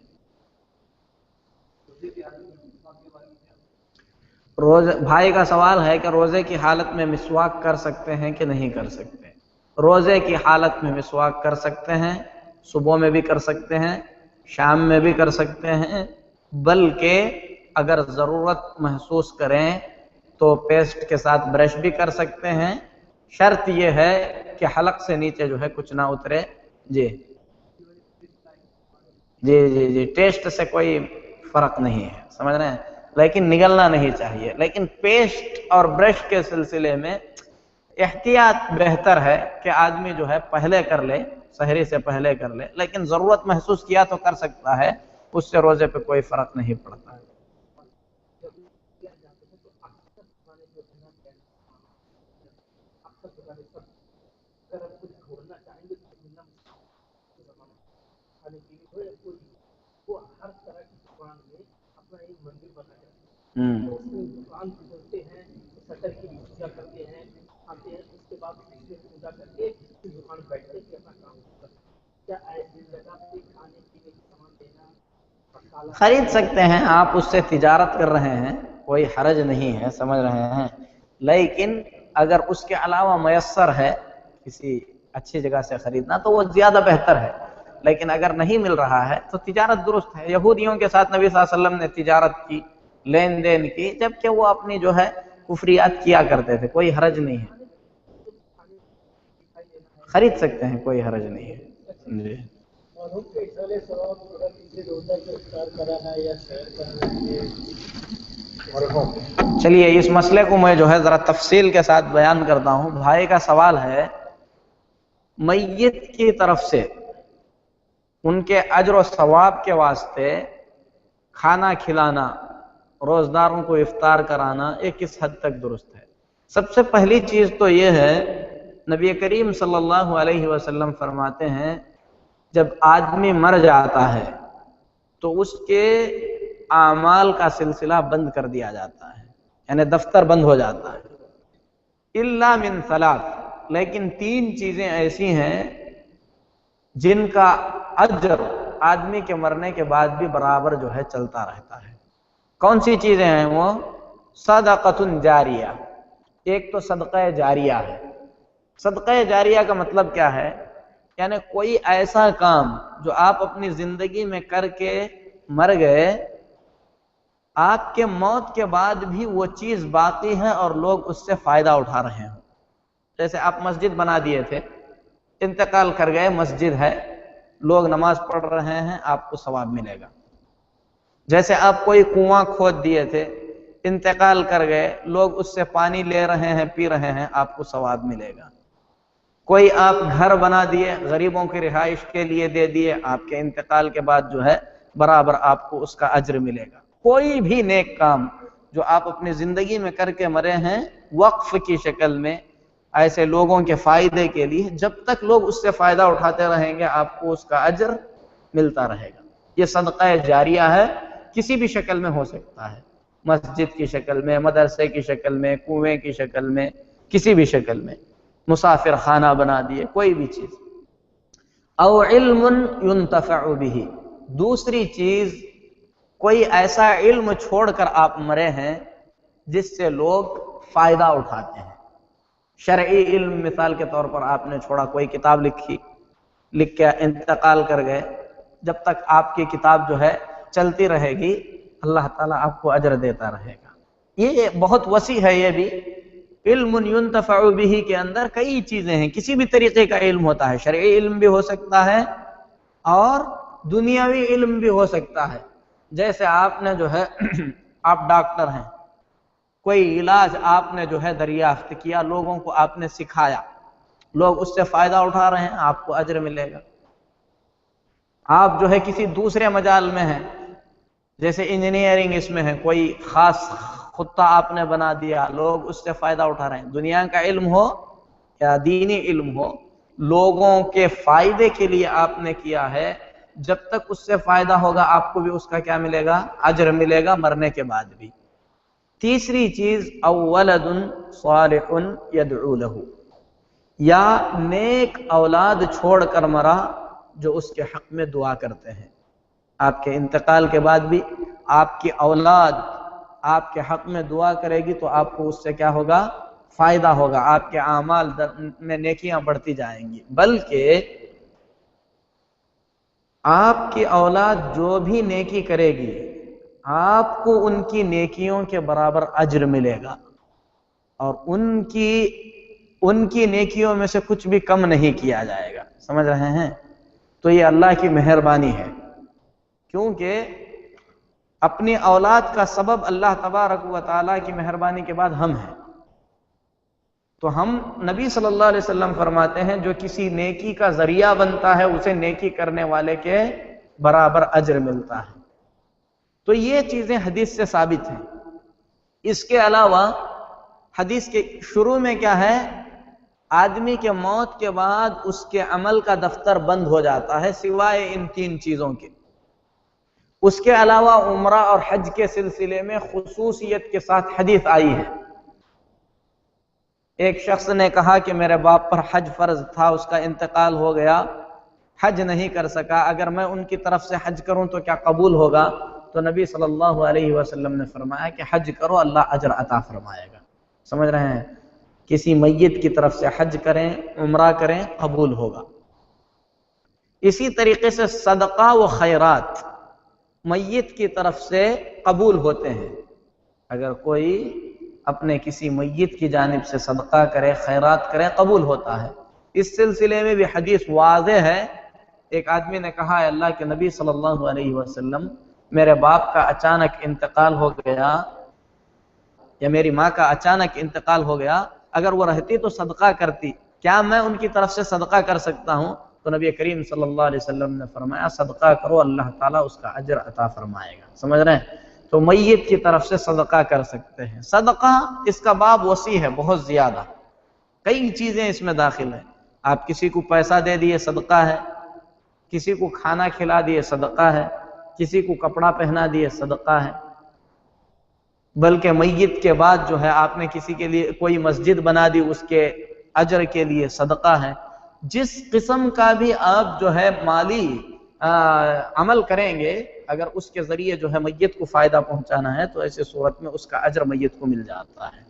روزے، بھائی کا سوال ہے کہ روزے کی حالت میں مسواک کر سکتے ہیں کہ نہیں کر سکتے؟ روزے کی حالت میں مسواک کر سکتے ہیں، صبح میں بھی کر سکتے ہیں، شام میں بھی کر سکتے ہیں، بلکہ اگر ضرورت محسوس کریں تو پیسٹ کے ساتھ برش بھی کر سکتے ہیں، شرط یہ ہے کہ حلق سے نیچے جو ہے کچھ نہ اترے۔ جی جی جی جی ٹیسٹ سے کوئی فرق نہیں ہے، سمجھ رہے ہیں، لیکن نگلنا نہیں چاہیے۔ لیکن پیسٹ اور برش کے سلسلے میں احتیاط بہتر ہے کہ آدمی جو ہے پہلے کر لے، سحری سے پہلے کر لے، لیکن ضرورت محسوس کیا تو کر سکتا ہے، اس سے روزے پہ کوئی فرق نہیں پڑتا ہے۔ خرید سکتے ہیں، آپ اس سے تجارت کر رہے ہیں، کوئی حرج نہیں ہے، سمجھ رہے ہیں، لیکن اگر اس کے علاوہ میسر ہے کسی اچھی جگہ سے خریدنا تو وہ زیادہ بہتر ہے، لیکن اگر نہیں مل رہا ہے تو تجارت درست ہے۔ یہودیوں کے ساتھ نبی صلی اللہ علیہ وسلم نے تجارت کی، لین دین کی، جبکہ وہ اپنی جو ہے کفریات کیا کرتے تھے، کوئی حرج نہیں ہے، خرید سکتے ہیں، کوئی حرج نہیں ہے۔ جی چلیے اس مسئلے کو میں جو ہے ذرا تفصیل کے ساتھ بیان کرتا ہوں۔ بھائی کا سوال ہے میت کی طرف سے ان کے اجر و ثواب کے واسطے کھانا کھلانا، روزداروں کو افطار کرانا، یہ کس حد تک درست ہے؟ سب سے پہلی چیز تو یہ ہے، نبی کریم صلی اللہ علیہ وسلم فرماتے ہیں جب آدمی مر جاتا ہے تو اس کے اعمال کا سلسلہ بند کر دیا جاتا ہے، یعنی دفتر بند ہو جاتا ہے، الا من ثلاث، لیکن تین چیزیں ایسی ہیں جن کا اجر آدمی کے مرنے کے بعد بھی برابر جو ہے چلتا رہتا ہے۔ کون سی چیزیں ہیں وہ؟ صدقۃ جاریہ، ایک تو صدقہ جاریہ ہے۔ صدقہ جاریہ کا مطلب کیا ہے؟ یعنی کوئی ایسا کام جو آپ اپنی زندگی میں کر کے مر گئے، آپ کے موت کے بعد بھی وہ چیز باقی ہے اور لوگ اس سے فائدہ اٹھا رہے ہیں۔ جیسے آپ مسجد بنا دیے تھے، انتقال کر گئے، مسجد ہے، لوگ نماز پڑھ رہے ہیں، آپ کو ثواب ملے گا۔ جیسے آپ کوئی کنواں کھود دیے تھے، انتقال کر گئے، لوگ اس سے پانی لے رہے ہیں، پی رہے ہیں، آپ کو ثواب ملے گا۔ کوئی آپ گھر بنا دیے، غریبوں کی رہائش کے لیے دے دیے، آپ کے انتقال کے بعد جو ہے برابر آپ کو اس کا اجر ملے گا۔ کوئی بھی نیک کام جو آپ اپنی زندگی میں کر کے مرے ہیں وقف کی شکل میں، ایسے لوگوں کے فائدے کے لیے، جب تک لوگ اس سے فائدہ اٹھاتے رہیں گے آپ کو اس کا اجر ملتا رہے گا۔ یہ صدقہ جاریہ ہے، کسی بھی شکل میں ہو سکتا ہے، مسجد کی شکل میں، مدرسے کی شکل میں، کنویں کی شکل میں، کسی بھی شکل میں، مسافر خانہ بنا دیے، کوئی بھی چیز۔ او علم ينتفع به، دوسری چیز کوئی ایسا علم چھوڑ کر آپ مرے ہیں جس سے لوگ فائدہ اٹھاتے ہیں۔ شرعی علم، مثال کے طور پر آپ نے چھوڑا، کوئی کتاب لکھی، لکھ کے انتقال کر گئے، جب تک آپ کی کتاب جو ہے چلتی رہے گی اللہ تعالیٰ آپ کو اجر دیتا رہے گا۔ یہ بہت وسیع ہے، یہ بھی علم ينتفع به کے اندر کئی چیزیں ہیں، کسی بھی طریقے کا علم ہوتا ہے، شرعی علم بھی ہو سکتا ہے اور دنیاوی علم بھی ہو سکتا ہے۔ جیسے آپ نے جو ہے آپ ڈاکٹر ہیں، کوئی علاج آپ نے جو ہے دریافت کیا، لوگوں کو آپ نے سکھایا، لوگ اس سے فائدہ اٹھا رہے ہیں، آپ کو اجر ملے گا۔ آپ جو ہے کسی دوسرے مجال میں ہیں، جیسے انجینئرنگ اس میں ہے، کوئی خاص خطہ آپ نے بنا دیا، لوگ اس سے فائدہ اٹھا رہے ہیں، دنیا کا علم ہو یا دینی علم ہو، لوگوں کے فائدے کے لیے آپ نے کیا ہے، جب تک اس سے فائدہ ہوگا آپ کو بھی اس کا کیا ملے گا؟ اجر ملے گا، مرنے کے بعد بھی۔ تیسری چیز او ولد صالح یدعو لہ، یا نیک اولاد چھوڑ کر مرا جو اس کے حق میں دعا کرتے ہیں۔ آپ کے انتقال کے بعد بھی آپ کی اولاد آپ کے حق میں دعا کرے گی تو آپ کو اس سے کیا ہوگا؟ فائدہ ہوگا، آپ کے اعمال میں نیکیاں بڑھتی جائیں گی، بلکہ آپ کی اولاد جو بھی نیکی کرے گی آپ کو ان کی نیکیوں کے برابر اجر ملے گا، اور ان کی نیکیوں میں سے کچھ بھی کم نہیں کیا جائے گا۔ سمجھ رہے ہیں؟ تو یہ اللہ کی مہربانی ہے، کیونکہ اپنی اولاد کا سبب اللہ تبارک و تعالیٰ کی مہربانی کے بعد ہم ہیں۔ تو ہم، نبی صلی اللہ علیہ وسلم فرماتے ہیں جو کسی نیکی کا ذریعہ بنتا ہے اسے نیکی کرنے والے کے برابر اجر ملتا ہے۔ تو یہ چیزیں حدیث سے ثابت ہیں۔ اس کے علاوہ حدیث کے شروع میں کیا ہے؟ آدمی کے موت کے بعد اس کے عمل کا دفتر بند ہو جاتا ہے سوائے ان تین چیزوں کے۔ اس کے علاوہ عمرہ اور حج کے سلسلے میں خصوصیت کے ساتھ حدیث آئی ہے۔ ایک شخص نے کہا کہ میرے باپ پر حج فرض تھا، اس کا انتقال ہو گیا، حج نہیں کر سکا، اگر میں ان کی طرف سے حج کروں تو کیا قبول ہوگا؟ تو نبی صلی اللہ علیہ وسلم نے فرمایا کہ حج کرو، اللہ اجر عطا فرمائے گا۔ سمجھ رہے ہیں؟ کسی میت کی طرف سے حج کریں، عمرہ کریں، قبول ہوگا۔ اسی طریقے سے صدقہ و خیرات میت کی طرف سے قبول ہوتے ہیں۔ اگر کوئی اپنے کسی میت کی جانب سے صدقہ کرے، خیرات کرے، قبول ہوتا ہے۔ اس سلسلے میں بھی حدیث واضح ہے۔ ایک آدمی نے کہا ہے اللہ کے نبی صلی اللہ علیہ وسلم، میرے باپ کا اچانک انتقال ہو گیا یا میری ماں کا اچانک انتقال ہو گیا، اگر وہ رہتی تو صدقہ کرتی، کیا میں ان کی طرف سے صدقہ کر سکتا ہوں؟ تو نبی کریم صلی اللہ علیہ وسلم نے فرمایا صدقہ کرو، اللہ تعالیٰ اس کا اجر عطا فرمائے گا۔ سمجھ رہے ہیں؟ تو میت کی طرف سے صدقہ کر سکتے ہیں۔ صدقہ اس کا باب وسیع ہے، بہت زیادہ، کئی چیزیں اس میں داخل ہیں۔ آپ کسی کو پیسہ دے دیے، صدقہ ہے، کسی کو کھانا کھلا دیے، صدقہ ہے، کسی کو کپڑا پہنا دیے، صدقہ ہے، بلکہ میت کے بعد جو ہے آپ نے کسی کے لیے کوئی مسجد بنا دی، اس کے اجر کے لیے صدقہ ہے۔ جس قسم کا بھی آپ جو ہے مالی عمل کریں گے، اگر اس کے ذریعے جو ہے میت کو فائدہ پہنچانا ہے تو ایسے صورت میں اس کا اجر میت کو مل جاتا ہے۔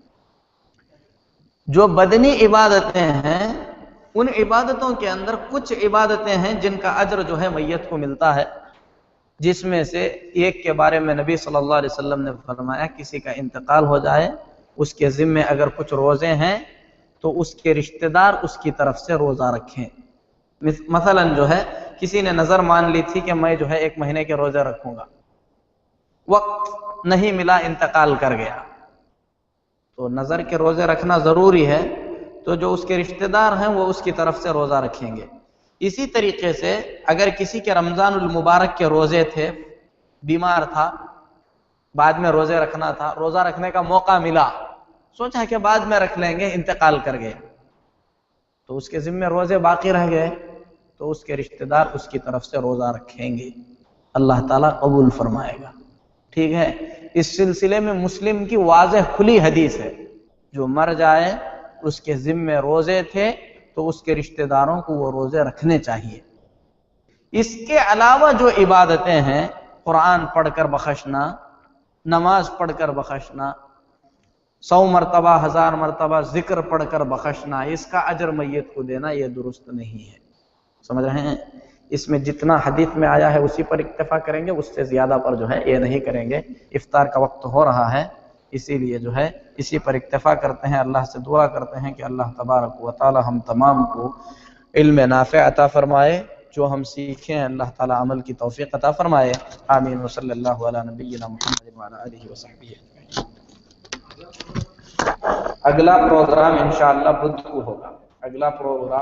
جو بدنی عبادتیں ہیں ان عبادتوں کے اندر کچھ عبادتیں ہیں جن کا اجر جو ہے میت کو ملتا ہے، جس میں سے ایک کے بارے میں نبی صلی اللہ علیہ وسلم نے فرمایا کسی کا انتقال ہو جائے، اس کے ذمے اگر کچھ روزے ہیں تو اس کے رشتہ دار اس کی طرف سے روزہ رکھیں۔ مثلا جو ہے کسی نے نظر مان لی تھی کہ میں جو ہے 1 مہینے کے روزے رکھوں گا، وقت نہیں ملا، انتقال کر گیا، تو نظر کے روزے رکھنا ضروری ہے، تو جو اس کے رشتہ دار ہیں وہ اس کی طرف سے روزہ رکھیں گے۔ اسی طریقے سے اگر کسی کے رمضان المبارک کے روزے تھے، بیمار تھا، بعد میں روزے رکھنا تھا، روزہ رکھنے کا موقع ملا، سوچا کہ بعد میں رکھ لیں گے، انتقال کر گئے، تو اس کے ذمہ روزے باقی رہ گئے، تو اس کے رشتہ دار اس کی طرف سے روزہ رکھیں گے، اللہ تعالیٰ قبول فرمائے گا۔ ٹھیک ہے؟ اس سلسلے میں مسلم کی واضح کھلی حدیث ہے، جو مر جائے اس کے ذمہ روزے تھے تو اس کے رشتہ داروں کو وہ روزے رکھنے چاہیے۔ اس کے علاوہ جو عبادتیں ہیں، قرآن پڑھ کر بخشنا، نماز پڑھ کر بخشنا، 100 مرتبہ 1000 مرتبہ ذکر پڑھ کر بخشنا، اس کا اجر میت کو دینا یہ درست نہیں ہے۔ سمجھ رہے ہیں؟ اس میں جتنا حدیث میں آیا ہے اسی پر اکتفا کریں گے، اس سے زیادہ پر جو ہے یہ نہیں کریں گے۔ افطار کا وقت ہو رہا ہے، اسی لیے جو ہے اسی پر اکتفا کرتے ہیں۔ اللہ سے دعا کرتے ہیں کہ اللہ تبارک و تعالی ہم تمام کو علم نافع عطا فرمائے، جو ہم سیکھیں اللہ تعالی عمل کی توفیق عطا فرمائے۔ آمین وصلی اللہ علی نبینا محمد وعلی آلہ وصحبہ اجمعین۔ اگلا پروگرام انشاءاللہ بدھ کو ہوگا۔ اگلا پروگرام